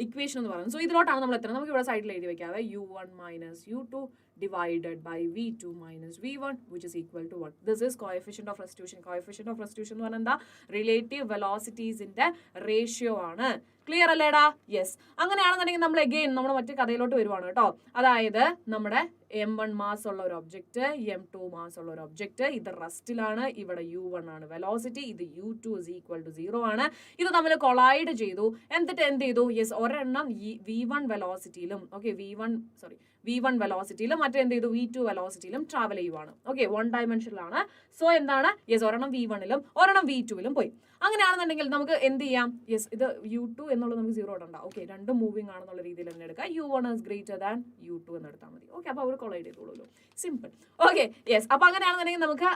ഇക്വേഷൻ എന്ന് പറയുന്നത്. സോ ഇതിലോട്ടാണ് നമ്മൾ എത്തുന്നത്. നമുക്ക് ഇവിടെ സൈഡിൽ എഴുതി വെക്കാതെ u1 minus u2 divided by v2 minus v1 which is equal to 1. This is coefficient of restitution. Coefficient of restitution എന്ന് പറഞ്ഞാൽ എന്താ? റിലേറ്റീവ് വെലോസിറ്റീസിന്റെ റേഷ്യോ ആണ്. ക്ലിയർ അല്ലേടാ? യെസ്. അങ്ങനെയാണെന്നുണ്ടെങ്കിൽ നമ്മൾ അഗെയിൻ നമ്മുടെ മറ്റു കഥയിലോട്ട് വരുവാണ് കേട്ടോ. അതായത് നമ്മുടെ m1 മാസ് ഉള്ള ഒരു ഒബ്ജക്റ്റ്, m2 മാസ് ഉള്ള ഒരു ഒബ്ജക്റ്റ്, ഇത് റെസ്റ്റിലാണ്, ഇവിടെ u1 ആണ് വെലോസിറ്റി, ഇത് u2 is equal to 0 ആണ്. ഇത് തമ്മിൽ കൊളൈഡ് ചെയ്തു. എന്നിട്ട് എന്ത് ചെയ്തു? യെസ്, ഒരെണ്ണം v1 വെലോസിറ്റിയിലും v1 വെലോസിറ്റിയിലും മറ്റെന്ത് ചെയ്തു? v2 വെലോസിറ്റിയിലും ട്രാവൽ ചെയ്യുവാണ്. ഓക്കെ, 1 ഡയമെൻഷനിലാണ്. സോ എന്താണ്? യെസ്, ഒരെണ്ണം v1ലും ഒരെണ്ണം v2ലും പോയി. അങ്ങനെയാണെന്നുണ്ടെങ്കിൽ നമുക്ക് എന്ത് ചെയ്യാം? യെസ്, ഇത് u2 എന്നുള്ളത് നമുക്ക് 0 ഇടണ്ട. ഓക്കെ, രണ്ടും മൂവിങ് ആണെന്നുള്ള രീതിയിൽ തന്നെ എടുക്കുക. u1 is greater than u2 എന്ന് എടുത്താൽ മതി. ഓക്കെ, അപ്പോൾ അവർ കൊളൈഡ് ചെയ്തോളൂ. സിമ്പിൾ. Okay, yes. അപ്പോൾ അങ്ങനെയാണെന്നുണ്ടെങ്കിൽ നമുക്ക്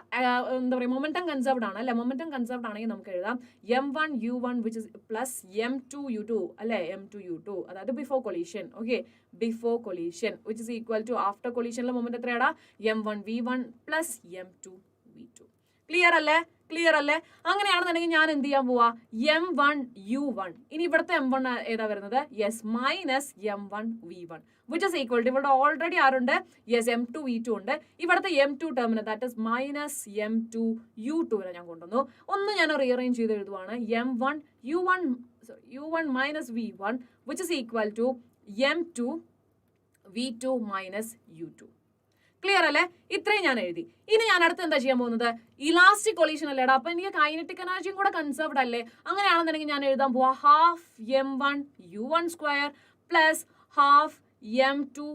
എന്താ പറയുക, മൊമെന്റം കൺസർവ്ഡ് ആണ് അല്ലെ. മൊമെന്റം കൺസർവ്ഡ് ആണെങ്കിൽ നമുക്ക് എഴുതാം m1 u1 which is plus m2 u2 അല്ലെ, m2 u2, അതായത് before collision. Okay, before collision which is equal to after കൊളീഷനിലെ മൊമെന്റ് എത്രയാടാ? m1 v1 plus m2 v2. Clear അല്ലേ? ക്ലിയർ അല്ലേ? അങ്ങനെയാണെന്നുണ്ടെങ്കിൽ ഞാൻ എന്ത് ചെയ്യാൻ പോവാ? m1 u1. ഇനി ഇവിടുത്തെ m1 ഏതാ വരുന്നത്? Yes, minus m1 v1 which is equal to, ഇവിടെ ഓൾറെഡി ആരുണ്ട്? യെസ്, m2 v2 ഉണ്ട്. ഇവിടുത്തെ m2 ടേമിന് that is minus m2 u2 ഞാൻ കൊണ്ടുവന്നു. ഒന്ന് ഞാൻ റീഅറേഞ്ച് ചെയ്ത് എഴുതുവാണ്. u1 minus v1 which is equal to m2 v2 minus u2. Clear അല്ലേ? ഇത്രയും ഞാൻ എഴുതി. ഇനി ഞാൻ അടുത്ത് എന്താ ചെയ്യാൻ പോകുന്നത്? ഇലാസ്റ്റിക് കൊളീഷൻ അല്ലേടാ. അപ്പൊ എനിക്ക് കൈനറ്റിക് എനർജിയും കൂടെ കൺസർവ്ഡ് അല്ലേ. അങ്ങനെയാണെന്നുണ്ടെങ്കിൽ ഞാൻ എഴുതാൻ പോവാ half m1 u1 square plus half m2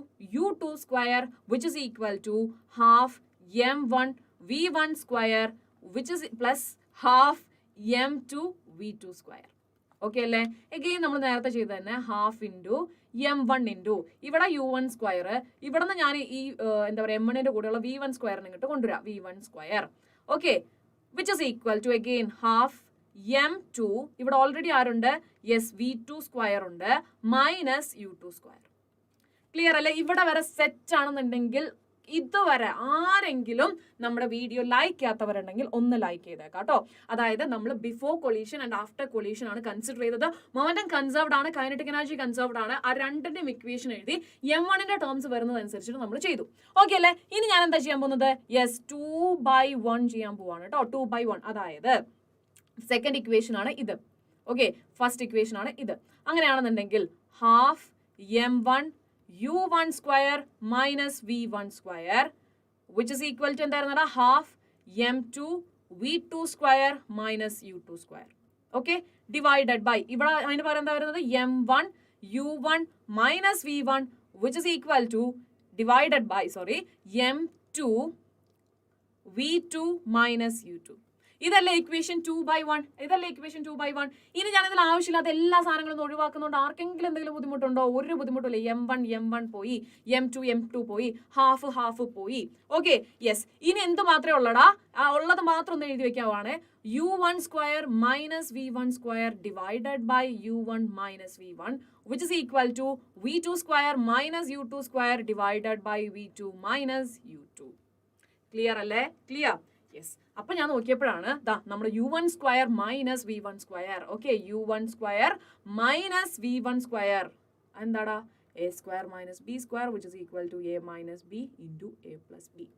u2 square which is equal to half m1 v1 square which is plus half m2 v2 square. Okay അല്ലേ? എഗെയിൻ നമ്മൾ നേരത്തെ ചെയ്ത് തന്നെ ഹാഫ് ഇൻറ്റു m1 ഇൻറ്റു ഇവിടെ u1 സ്ക്വയർ, ഇവിടെ നിന്ന് ഞാൻ ഈ എന്താ പറയുക m1ന്റെ കൂടെയുള്ള v1 സ്ക്വയറിന് ഇങ്ങോട്ട് കൊണ്ടുവരാം, v1 square. Okay, which is equal to again half m2, ഇവിടെ ഓൾറെഡി ആരുണ്ട്? യെസ്, v2 സ്ക്വയർ ഉണ്ട്, മൈനസ് u2 സ്ക്വയർ. ക്ലിയർ അല്ലേ? ഇവിടെ വരെ സെറ്റ് ആണെന്നുണ്ടെങ്കിൽ ഇതുവരെ ആരെങ്കിലും നമ്മുടെ വീഡിയോ ലൈക്ക് ചെയ്യാത്തവരുണ്ടെങ്കിൽ ഒന്ന് ലൈക്ക് ചെയ്തേക്കാം കേട്ടോ. അതായത് നമ്മൾ before collision and after collision ആണ് കൺസിഡർ ചെയ്തത്. മൊമെന്റം കൺസർവ്ഡ് ആണ്, കൈനറ്റിക് എനർജി കൺസർവ്ഡ് ആണ്. ആ രണ്ടിന്റെയും ഇക്വേഷൻ എഴുതി m1ന്റെ ടേംസ് വരുന്നതനുസരിച്ചിട്ട് നമ്മൾ ചെയ്തു. ഓക്കെ അല്ലേ? ഇനി ഞാൻ എന്താ ചെയ്യാൻ പോകുന്നത്? യെസ്, 2/1 ചെയ്യാൻ പോവാണ് കേട്ടോ. 2/1, അതായത് സെക്കൻഡ് ഇക്വേഷൻ ആണ് ഇത്. ഓക്കെ, ഫസ്റ്റ് ഇക്വേഷൻ ആണ് ഇത്. അങ്ങനെയാണെന്നുണ്ടെങ്കിൽ half m1 u1 square minus v1 square which is equal to എന്തായിരുന്നടാ? Half m2 v2 square minus u2 square. Okay, divided by ഇവിടെ അതിന് പകരം എന്താ വരുന്നത്? m1 u1 minus v1 which is equal to divided by m2 v2 minus u2. ഇതല്ലേ equation 2/1? ഇതല്ലേ equation 2/1? ഇനി ഞാൻ ഇതിൽ ആവശ്യമില്ലാത്ത എല്ലാ സാധനങ്ങളും ഒഴിവാക്കുന്നുണ്ട്. ആർക്കെങ്കിലും എന്തെങ്കിലും ബുദ്ധിമുട്ടുണ്ടോ? ഒരു ബുദ്ധിമുട്ടില്ല. m1 പോയി, m2 പോയി, ഹാഫ് പോയി. Okay, yes. ഇനി എന്ത് മാത്രമേ ഉള്ളടാ? ഉള്ളത് മാത്രം ഒന്ന് എഴുതി വെക്കാവാണ്. u1 square minus v1 square divided by u1 minus v1 which is equal to v2 square minus u2 square divided by v2 minus u2. Clear അല്ലേ? ക്ലിയർ? യെസ്. അപ്പൊ ഞാൻ നോക്കിയപ്പോഴാണ് നമ്മുടെ u1 square minus v1 square. Okay, u1 square minus v1 square എന്താടാ? a square minus b square which is equal to a minus b into a plus b.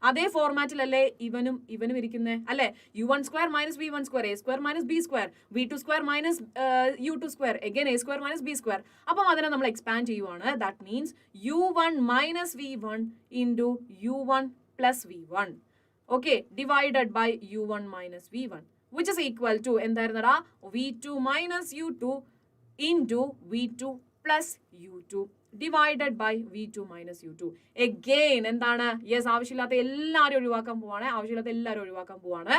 അതേ ഫോർമാറ്റിലല്ലേ ഇവനും ഇരിക്കുന്നേ അല്ലെ? u1 square minus v1 square, a square minus b square, v2 square minus u2 square, again a square minus b square. അപ്പം അതിനെ നമ്മൾ expand ചെയ്യുവാണ്. That means u1 minus v1 into u1 plus v1. Okay, divided by u1 minus v1 which is equal to എന്തായിരുന്നടാ? v2 minus u2 into v2 plus u2 divided by V2 minus U2. Again എന്താണ്? Yes, ആവശ്യമില്ലാത്ത എല്ലാവരും ഒഴിവാക്കാൻ പോവാണ്.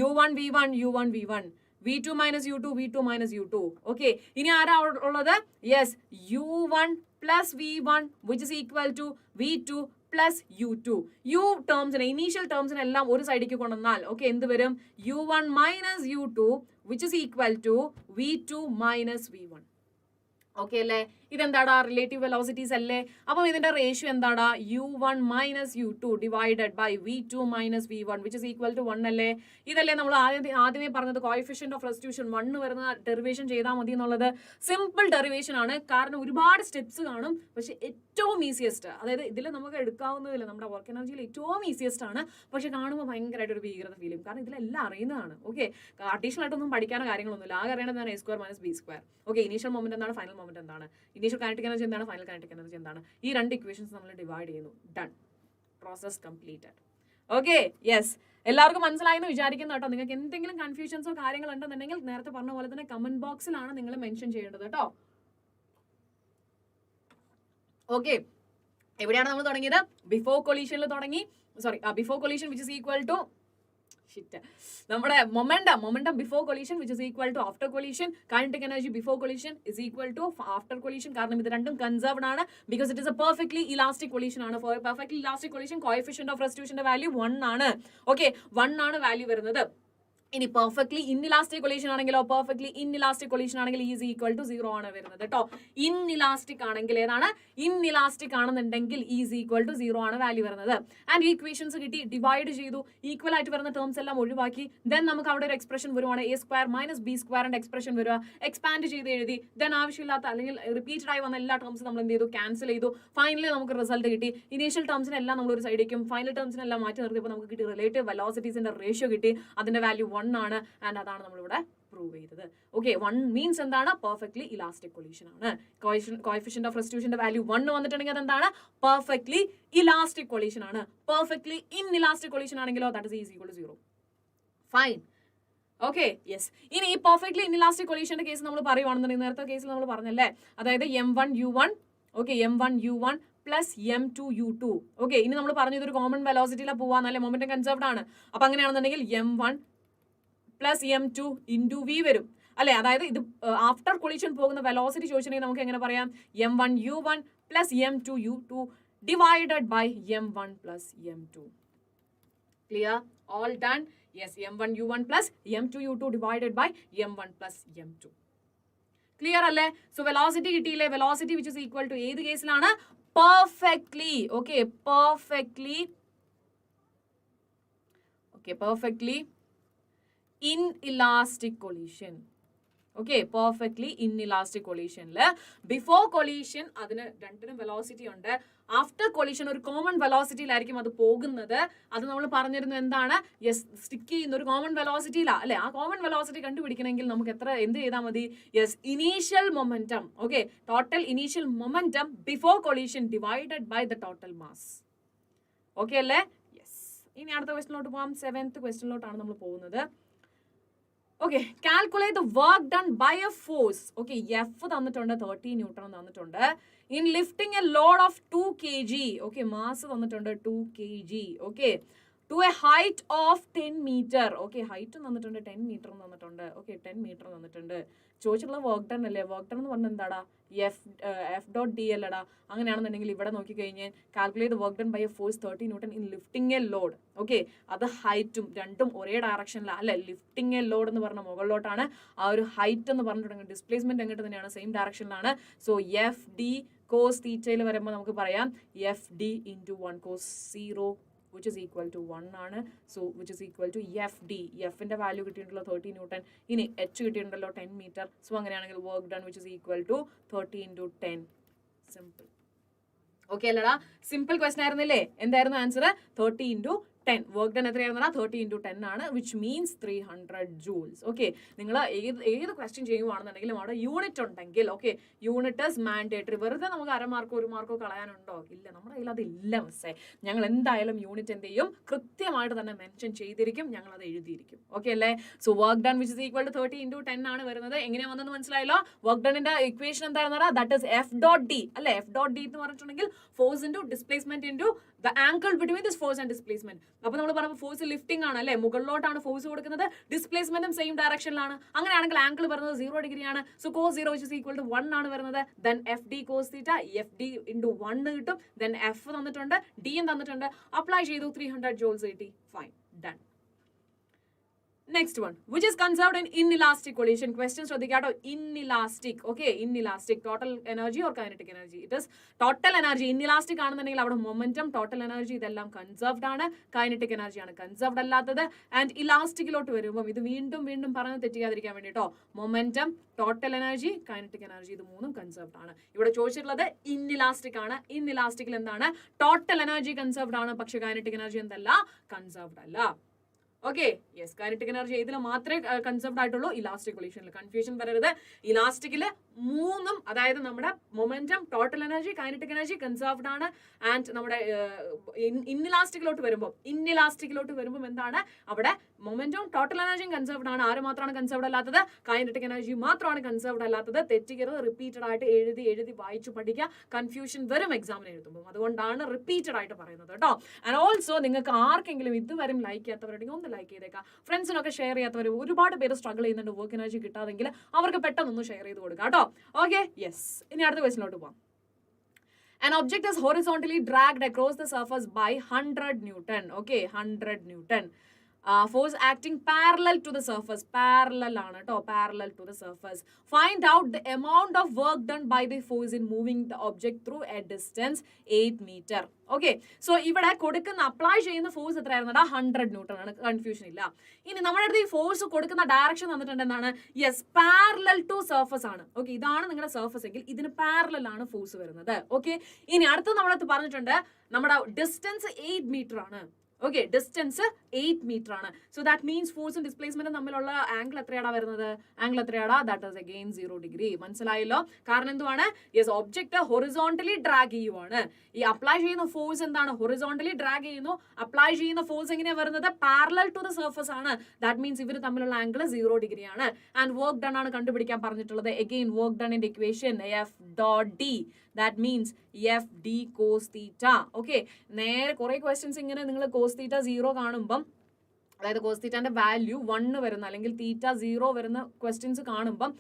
U1 V1 U1 V1 V2 minus U2 V2 minus U2. Okay, ഇനി ആരാ ഉള്ളത്? Yes, U1 plus V1 which is equal to V2 plus U2. U ടേംസിനെ, ഇനീഷ്യൽ ടേംസിനെ എല്ലാം ഒരു സൈഡിലേക്ക് കൊണ്ടുവന്നാൽ ഓക്കെ എന്ത് വരും? U1 minus U2 which is equal to V2 minus V1. Okay അല്ലേ? ഇതെന്താടാ? റിലേറ്റീവ് വെലോസിറ്റീസ് അല്ലേ? അപ്പം ഇതിന്റെ റേഷ്യോ എന്താടാ? U1 minus U2 divided by V2 minus V1 which is equal to 1 അല്ലേ? ഇതല്ലേ നമ്മൾ ആദ്യമേ പറഞ്ഞത് കോഎഫിഷ്യന്റ് ഓഫ് റെസ്റ്റിറ്റ്യൂഷൻ 1 വരുന്ന ഡെറിവേഷൻ ചെയ്താൽ മതി എന്നുള്ളത്. സിമ്പിൾ ഡെറിവേഷൻ ആണ്, കാരണം ഒരുപാട് സ്റ്റെപ്സ് കാണും. പക്ഷെ ഏറ്റവും ഈസിയസ്റ്റ്, അതായത് ഇതിൽ നമുക്ക് എടുക്കാവുന്നതില്ല, നമ്മുടെ വർക്ക് എനർജിയിൽ ഏറ്റവും ഈസിയസ്റ്റ് ആണ്. പക്ഷെ കാണുമ്പോൾ ഭയങ്കരമായിട്ട് ഒരു ഭീകരത ഫീൽ ചെയ്യും, കാരണം ഇതിലെല്ലാം അറിയുന്നതാണ്. ഓക്കെ, അഡീഷണൽ ആയിട്ടൊന്നും പഠിക്കാനോ കാര്യങ്ങളൊന്നുമില്ല. ആകെ അറിയേണ്ടതാണ് A square minus B square. Okay, initial moment എന്താണ്, ഫൈനൽ മൊമെന്റ് എന്താണ്, ഇനീഷ്യൽ കൈനറ്റിക് എനർജി എന്താണ്, ഫൈനൽ കൈനറ്റിക് എനർജി എന്താണ്. ഈ രണ്ട് ഇക്വേഷൻസ് നമ്മൾ ഡിവൈഡ് ചെയ്യുന്നു. Done, process completed. Okay, yes, എല്ലാവർക്കും മനസ്സിലായെന്ന് വിചാരിക്കുന്നു കേട്ടോ. നിങ്ങൾക്ക് എന്തെങ്കിലും കൺഫ്യൂഷൻസോ കാര്യങ്ങൾ ഉണ്ടെന്നുണ്ടെങ്കിൽ നേരത്തെ പറഞ്ഞ പോലെ തന്നെ കമന്റ് ബോക്സിലാണ് നിങ്ങൾ മെൻഷൻ ചെയ്യേണ്ടത് കേട്ടോ. ഓക്കെ, എവിടെയാണ് നമ്മൾ തുടങ്ങിയത്? ബിഫോർ കൊളീഷനിൽ തുടങ്ങി. Before collision which is equal to നമ്മുടെ momentum before collision which is equal to after collision. Kinetic energy before collision is equal to after collision, കാരണം ഇത് രണ്ടും കൺസർവ്ഡ് ആണ്. Because it is a perfectly elastic collision ആണ്. For perfectly elastic collision coefficient of റെസ്റ്റിറ്റ്യൂഷന്റെ value 1 ആണ്. Okay, 1 ആണ് value വരുന്നത്. ഇനി പെർഫെക്റ്റ്ലി ഇൻഇലാസ്റ്റിക് കൊളീഷൻ ആണെങ്കിലോ, പെർഫെക്റ്റ്ലി ഇൻഇലാസ്റ്റിക് കൊളീഷൻ ആണെങ്കിൽ ഈസ് ഈക്വൽ ടു 0 ആണ് വരുന്നത് കേട്ടോ. ഇൻഇലാസ്റ്റിക് ആണെങ്കിൽ ഏതാണ്? ഇൻഇലാസ്റ്റിക് ആണെന്നുണ്ടെങ്കിൽ ഈസ് ഈക്വൽ ടു 0 ആണ് വാല്യൂ വരുന്നത്. ആൻഡ് ഈക്വേഷൻസ് കിട്ടി, ഡിവൈഡ് ചെയ്തു, ഈക്വൽ ആയിട്ട് വരുന്ന ടേംസ് എല്ലാം ഒഴിവാക്കി. ദെൻ നമുക്ക് അവിടെ ഒരു എക്സ്പ്രഷൻ വരുവാണ്, A square minus B square expression വരിക. എക്സ്പാൻഡ് ചെയ്ത് എഴുതി. ദെൻ ആവശ്യമില്ലാത്ത അല്ലെങ്കിൽ റിപ്പീറ്റഡ് ആയി വന്ന എല്ലാ ടേംസും നമ്മൾ എന്ത് ചെയ്തു? ക്യാൻസൽ ചെയ്തു. ഫൈനലി നമുക്ക് റിസൾട്ട് കിട്ടി. ഇനീഷ്യൽ ടേംസിനെല്ലാം നമ്മൾ ഒരു സൈഡിലേക്കും ഫൈനൽ ടേംസിനെല്ലാം മാറ്റി നിർത്തിയപ്പോൾ നമുക്ക് കിട്ടി റിലേറ്റീവ് വെലോസിറ്റീസിന്റെ റേഷ്യോ കിട്ടി. അതിന്റെ വാല്യൂ 1 ആണ്. ആൻഡ് അതാണ് നമ്മളിവിടെ പ്രൂവ് ചെയ്തത്. ഓക്കെ, 1 മീൻസ് എന്താണ്? പെർഫെക്റ്റ്ലി ഇലാസ്റ്റിക് കൊളീഷൻ ആണ്. കോഎഫിഷ്യന്റ് ഓഫ് റെസ്റ്റിറ്റ്യൂഷന്റെ വാല്യൂ 1 വന്നിട്ടുണ്ടെങ്കിൽ അതെന്താണ്? പെർഫെക്റ്റ്ലി ഇലാസ്റ്റിക് കൊളീഷൻ ആണ്. പെർഫെക്റ്റ്ലി ഇൻഇലാസ്റ്റിക് കൊളീഷൻ ആണെങ്കിലോ that is equal to 0. Fine. Okay, yes. ഇനി ഈ പെർഫെക്റ്റ്ലി ഇൻഇലാസ്റ്റിക് കൊളീഷന്റെ കേസ് നമ്മൾ പറയുവാണെന്നുണ്ടെങ്കിൽ നേരത്തെ കേസിൽ നമ്മൾ പറഞ്ഞല്ലേ, അതായത് M1 U1 okay M1 U1 plus M2 U2. Okay, ഇനി നമ്മൾ പറഞ്ഞു ഇതൊരു കോമൺ വെലോസിറ്റിയിലാണ് പോവാന്നല്ലേ, മൊമെന്റം കൺസർവ്ഡ് ആണ്. അപ്പൊ അങ്ങനെയാണെന്നുണ്ടെങ്കിൽ M1 plus M2 into V വരും അല്ലെ. അതായത് ഇത് ആഫ്റ്റർ കൊളീഷൻ പോകുന്ന വെലോസിറ്റി ചോദിച്ചിട്ടുണ്ടെങ്കിൽ നമുക്ക് എങ്ങനെ പറയാം? M1 U1 plus M2 U2 divided by M1 plus M2. Clear? All done? Yes, M1 U1 plus M2 U2 divided by M1 plus M2. Clear അല്ലേ? സോ വെലോസിറ്റി കിട്ടിയില്ലേ? Velocity which is equal to ഏത് കേസിലാണ്? Perfectly okay perfectly inelastic collision. Okay, perfectly inelastic കൊളീഷനില് before collision അതിന് രണ്ടിനും velocity ഉണ്ട്. After collision ഒരു common വെലോസിറ്റിയിലായിരിക്കും അത് പോകുന്നത്. അത് നമ്മൾ പറഞ്ഞിരുന്നു എന്താണ്? യെസ്, സ്റ്റിക്ക് ചെയ്യുന്ന ഒരു കോമൺ വെലോസിറ്റിയിലാണ് അല്ലെ. ആ കോമൺ വെലോസിറ്റി കണ്ടുപിടിക്കണമെങ്കിൽ നമുക്ക് എന്ത് ചെയ്താൽ മതി? Yes, initial momentum okay total initial momentum before collision divided by the total mass. Okay അല്ലേ? യെസ്. ഇനി അടുത്ത ക്വസ്റ്റ്യനിലോട്ട് പോകാം. 7th ക്വസ്റ്റ്യനിലോട്ടാണ് നമ്മൾ പോകുന്നത്. Okay, calculate the work done by a force. Okay, F തന്നിട്ടുണ്ട്, 30 ന്യൂട്ടൺ തന്നിട്ടുണ്ട്. In lifting a load of 2 kg. Okay, mass തന്നിട്ടുണ്ട് 2 kg. Okay, to a height of 10 metre. Okay, height തന്നിട്ടുണ്ട്, 10 മീറ്റർ തന്നിട്ടുണ്ട്. ഓക്കെ, 10 മീറ്റർ തന്നിട്ടുണ്ട്. ചോദിച്ചിട്ടുള്ള work done അല്ലേ. Work done എന്ന് പറഞ്ഞാൽ എന്താടാ? എഫ് ഡോട്ട് ഡി അല്ലടാ. അങ്ങനെയാണെന്നുണ്ടെങ്കിൽ ഇവിടെ നോക്കിക്കഴിഞ്ഞാൽ calculate work done by a force 30 newton in lifting a load. Okay, അത് ഹൈറ്റും രണ്ടും ഒരേ ഡയറക്ഷനിലാണ് അല്ലെ. ലിഫ്റ്റിംഗ് എ ലോഡ് എന്ന് പറഞ്ഞ മുകളിലോട്ടാണ്. ആ ഒരു ഹൈറ്റ് എന്ന് പറഞ്ഞിട്ടുണ്ടെങ്കിൽ ഡിസ്പ്ലേസ്മെന്റ് എങ്ങോട്ട് തന്നെയാണ്? സെയിം ഡയറക്ഷനിലാണ്. സോ എഫ് ഡി കോസ് തീറ്റയിൽ വരുമ്പോൾ നമുക്ക് പറയാം F D into 1 cos 0 which is equal to 1 ആണ്. So which is equal to FD. എഫിന്റെ വാല്യൂ കിട്ടിയിട്ടുള്ള 30 ന്യൂട്ടൺ. ഇനി എച്ച് കിട്ടിയിട്ടുണ്ടല്ലോ 10 മീറ്റർ. സോ അങ്ങനെയാണെങ്കിൽ work done which is equal to 30 into 10. Simple. Okay അല്ലടാ? സിമ്പിൾ ക്വസ്റ്റൻ ആയിരുന്നില്ലേ? എന്തായിരുന്നു ആൻസർ? 30 into 10. വർക്ക് ഡൺ എത്രയായിരുന്നാ 30 into 10 ആണ്, വിച്ച് മീൻസ് 300 joules. ഓക്കെ, നിങ്ങൾ ഏത് ക്വസ്റ്റ്യൻ ചെയ്യുവാണെന്നുണ്ടെങ്കിലും അവിടെ യൂണിറ്റ് ഉണ്ടെങ്കിൽ ഓക്കെ, യൂണിറ്റ് ഇസ് മാൻഡേറ്ററി. വെറുതെ നമുക്ക് 1/2 മാർക്കോ 1 മാർക്കോ കളയാനുണ്ടോ? ഇല്ല, നമ്മുടെ കയ്യിൽ അതില്ല മിസ്സേ. ഞങ്ങൾ എന്തായാലും യൂണിറ്റ് എന്ത് ചെയ്യും, കൃത്യമായിട്ട് തന്നെ മെൻഷൻ ചെയ്തിരിക്കും, ഞങ്ങൾ അത് എഴുതിയിരിക്കും. ഓക്കെ അല്ലേ? So work done which is equal to 30 into 10 ആണ് വരുന്നത്. എങ്ങനെയാ വന്നെന്ന് മനസ്സിലായല്ലോ? വർക്ക് ഡണിന്റെ ഇക്വേഷൻ എന്തായിരുന്നാ, ദാറ്റ് ഇസ് F.D അല്ലെ? F.D എന്ന് പറഞ്ഞിട്ടുണ്ടെങ്കിൽ force into displacement into the angle between this force and displacement. അപ്പൊ നമ്മൾ പറയുമ്പോൾ ഫോഴ്സ് ലിഫ്റ്റിംഗ് ആണ് അല്ലെ, മുകളിലോട്ടാണ് ഫോഴ്സ് കൊടുക്കുന്നത്, ഡിസ്പ്ലേസ്മെന്റും സെയിം ഡയറക്ഷനിലാണ്. അങ്ങനെയാണെങ്കിൽ ആംഗിൾ വരുന്നത് 0 ഡിഗ്രി ആണ്. So cos 0 which is equal to 1 ആണ് വരുന്നത്. Then FD cos theta, FD into 1 കിട്ടും. ദെൻ F തന്നിട്ടുണ്ട്, D തന്നിട്ടുണ്ട്, അപ്ലൈ ചെയ്തു, 300 joules കിട്ടി. Fine, done. Next one, which is conserved in inelastic collision. Question ശ്രദ്ധിക്കാട്ടോ, inelastic. Okay, inelastic, total energy or kinetic energy? It is total energy. Inelastic ആണെന്നുണ്ടെങ്കിൽ അവിടെ momentum, total energy ഇതെല്ലാം conserved ആണ്. Kinetic energy ആണ് conserved അല്ലാത്തത്. And ഇലാസ്റ്റിക്കിലോട്ട് വരുമ്പോൾ ഇത് വീണ്ടും പറഞ്ഞ് തെറ്റിക്കാതിരിക്കാൻ വേണ്ടിട്ടോ, momentum, total energy, kinetic energy ഇത് മൂന്നും കൺസർവ്ഡ് ആണ്. ഇവിടെ ചോദിച്ചിട്ടുള്ളത് ഇൻഇലാസ്റ്റിക് ആണ്. ഇൻഇലാസ്റ്റിക്കിൽ എന്താണ്, ടോട്ടൽ എനർജി കൺസർവ്ഡ് ആണ്, പക്ഷെ കൈനറ്റിക് എനർജി എന്തല്ല, കൺസർവ്ഡ് അല്ല. ഓക്കെ, യെസ്, കൈനറ്റിക് എനർജി ഇതിൽ മാത്രമേ കൺസർവ്ഡ് ആയിട്ടുള്ളൂ, ഇലാസ്റ്റിക് കൊളീഷനിൽ. കൺഫ്യൂഷൻ വരരുത്. ഇലാസ്റ്റിക്കില് മൂന്നും, അതായത് നമ്മുടെ momentum, total energy, kinetic energy conserved ആണ്. ആൻഡ് നമ്മുടെ ഇൻഇലാസ്റ്റിക്കിലോട്ട് വരുമ്പോൾ എന്താണ്, അവിടെ മൊമെന്റവും ടോട്ടൽ എനർജിയും കൺസർവ്ഡ് ആണ്. ആര് മാത്രമാണ് കൺസർവ്ഡ് അല്ലാത്തത്? കൈനറ്റിക് എനർജി മാത്രമാണ് കൺസർവ്ഡ് അല്ലാത്തത്. തെറ്റിക്കരുത്, റിപ്പീറ്റഡ് ആയിട്ട് എഴുതി വായിച്ചു പഠിക്കുക. കൺഫ്യൂഷൻ വരും എക്സാമിന് എഴുതുമ്പോൾ, അതുകൊണ്ടാണ് റിപ്പീറ്റഡ് ആയിട്ട് പറയുന്നത് കേട്ടോ. ആൻഡ് ഓൾസോ നിങ്ങൾക്ക് ആർക്കെങ്കിലും ഇതുവരെ ലൈക്ക് ചെയ്യാത്തവരുണ്ടെങ്കിൽ ഒന്ന് ലൈക്ക് ചെയ്തേക്കാം. ഫ്രണ്ട്സിനൊക്കെ ഷെയർ ചെയ്യാത്തവർ ഒരുപാട് പേര് സ്ട്രഗിൾ ചെയ്യുന്നുണ്ട് വർക്ക് എനർജി കിട്ടാതെങ്കിൽ, അവർക്ക് പെട്ടെന്നൊന്ന് ഷെയർ ചെയ്ത് കൊടുക്കാം കേട്ടോ. Okay, yes. ഇനി അടുത്ത ക്വസ്റ്റിനോട്ട് പോവാം. An object is horizontally dragged across the surface by 100 Newton. Okay, 100 Newton. Force acting parallel to the surface. Parallel ആണ് കേട്ടോ, parallel to the surface. Find out the amount of work done by the force in moving the object through a distance 8 meter. Okay, so ഇവിടെ കൊടുക്കുന്ന apply ചെയ്യുന്ന force എത്രയായിരുന്നടാ? 100 newton ആണ്. Confusion ഇല്ല. ഇനി നമ്മുടെ അടുത്ത് ഈ ഫോഴ്സ് കൊടുക്കുന്ന ഡയറക്ഷൻ തന്നിട്ടുണ്ട്, എന്താണ്? യെസ്, പാരലൽ ടു സർഫസ് ആണ്. ഓക്കെ, ഇതാണ് നിങ്ങളുടെ സർഫസ് എങ്കിൽ ഇതിന് പാരലൽ ആണ് ഫോഴ്സ് വരുന്നത്. ഓക്കെ, ഇനി അടുത്ത് നമ്മളടുത്ത് പറഞ്ഞിട്ടുണ്ട് നമ്മുടെ ഡിസ്റ്റൻസ് 8 മീറ്റർ ആണ്. ഓക്കെ, ഡിസ്റ്റൻസ് 8 മീറ്റർ ആണ്. സോ ദാറ്റ് മീൻസ് ഫോഴ്സും ഡിസ്പ്ലേസ്മെന്റും തമ്മിലുള്ള ആംഗിൾ എത്രയാടാ വരുന്നത്? ആംഗിൾ എത്രയാടാ? That is again 0 degree. മനസ്സിലായല്ലോ? കാരണം എന്തുവാണ്? യെസ്, ഒബ്ജക്റ്റ് ഹൊറിസോണ്ടലി ഡ്രാഗ് ചെയ്യുവാണ്. ഈ അപ്ലൈ ചെയ്യുന്ന ഫോഴ്സ് എന്താണ്? ഹൊറിസോണ്ടലി ഡ്രാഗ് ചെയ്യുന്നു. അപ്ലൈ ചെയ്യുന്ന ഫോഴ്സ് എങ്ങനെയാണ് വരുന്നത്? പാരലൽ ടു ദ സർഫസ് ആണ്. ദാറ്റ് മീൻസ് ഇവർ തമ്മിലുള്ള ആംഗിൾ 0 ഡിഗ്രി ആണ്. ആൻഡ് വർക്ക് ഡൺ ആണ് കണ്ടുപിടിക്കാൻ പറഞ്ഞിട്ടുള്ളത്. അഗെയിൻ വർക്ക് ഡണിന്റെ equation F.D. That means FD cos theta. Okay, നേരെ കുറെ ക്വസ്റ്റ്യൻസ് ഇങ്ങനെ നിങ്ങൾ cos theta 0 കാണുമ്പം, അതായത് cos theta ന്റെ വാല്യൂ 1 വരുന്ന അല്ലെങ്കിൽ തീറ്റ 0 വരുന്ന ക്വസ്റ്റ്യൻസ് കാണുമ്പം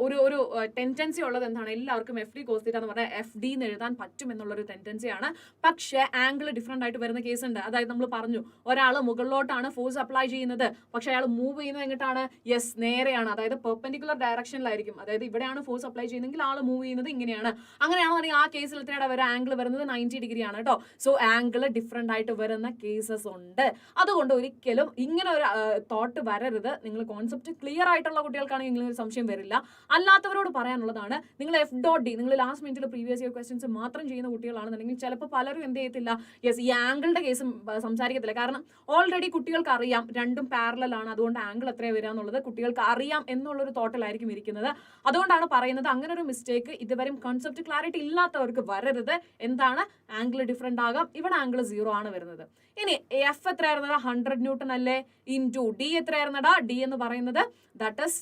ഒരു ടെൻഡൻസി ഉള്ളത് എന്താണ്? എല്ലാവർക്കും FD cos theta എന്ന് പറഞ്ഞാൽ FD എന്ന് എഴുതാൻ പറ്റും എന്നുള്ളൊരു ടെൻഡൻസിയാണ്. പക്ഷേ ആംഗിൾ ഡിഫറെന്റ് ആയിട്ട് വരുന്ന കേസ് ഉണ്ട്. അതായത് നമ്മൾ പറഞ്ഞു, ഒരാൾ മുകളിലോട്ടാണ് ഫോഴ്സ് അപ്ലൈ ചെയ്യുന്നത്, പക്ഷെ അയാൾ മൂവ് ചെയ്യുന്നത് എങ്ങോട്ടാണ്? യെസ്, നേരെയാണ്. അതായത് പെർപെൻഡിക്കുലർ ഡയറക്ഷനിലായിരിക്കും. അതായത് ഇവിടെയാണ് ഫോഴ്സ് അപ്ലൈ ചെയ്യുന്നതെങ്കിൽ ആൾ മൂവ് ചെയ്യുന്നത് ഇങ്ങനെയാണ്. അങ്ങനെയാണെന്നുണ്ടെങ്കിൽ ആ കേസിൽ എത്രയാണ് വരെ ആംഗിൾ വരുന്നത്? 90 ഡിഗ്രി ആണ് കേട്ടോ. സോ ആംഗിൾ ഡിഫറെന്റ് ആയിട്ട് വരുന്ന കേസസ് ഉണ്ട്. അതുകൊണ്ട് ഒരിക്കലും ഇങ്ങനെ ഒരു തോട്ട് വരരുത്. നിങ്ങൾ കോൺസെപ്റ്റ് ക്ലിയർ ആയിട്ടുള്ള കുട്ടികൾക്കാണെങ്കിൽ ഇങ്ങനെ ഒരു സംശയം വരില്ല. അല്ലാത്തവരോട് പറയാനുള്ളതാണ്, നിങ്ങൾ F.D, നിങ്ങൾ ലാസ്റ്റ് മിനിറ്റിൽ പ്രീവിയസ് ഇയർ ക്വസ്റ്റ്യൻസ് മാത്രം ചെയ്യുന്ന കുട്ടികളാണെന്നുണ്ടെങ്കിൽ ചിലപ്പോൾ പലരും എന്ത് ചെയ്യത്തില്ല, യെസ്, ഈ ആംഗിളിന്റെ കേസ് സംസാരിക്കത്തില്ല. കാരണം ഓൾറെഡി കുട്ടികൾക്ക് അറിയാം രണ്ടും പാരലൽ ആണ്, അതുകൊണ്ട് ആംഗിൾ എത്രയാണ് വരിക എന്നുള്ളത് കുട്ടികൾക്ക് അറിയാം എന്നുള്ളൊരു തോട്ടിലായിരിക്കും ഇരിക്കുന്നത്. അതുകൊണ്ടാണ് പറയുന്നത് അങ്ങനെ ഒരു മിസ്റ്റേക്ക് ഇതുവരെയും കോൺസെപ്റ്റ് ക്ലാരിറ്റി ഇല്ലാത്തവർക്ക് വരരുത്. എന്താണ്? ആംഗിൾ ഡിഫറെന്റ് ആകാം. ഇവിടെ ആംഗിൾ 0 ആണ് വരുന്നത്. ഇനി F എത്രയായിരുന്നടാ? 100 ന്യൂട്ടൺ അല്ലേ? ഇൻറ്റു D എത്രയായിരുന്നടാ? D എന്ന് പറയുന്നത് that is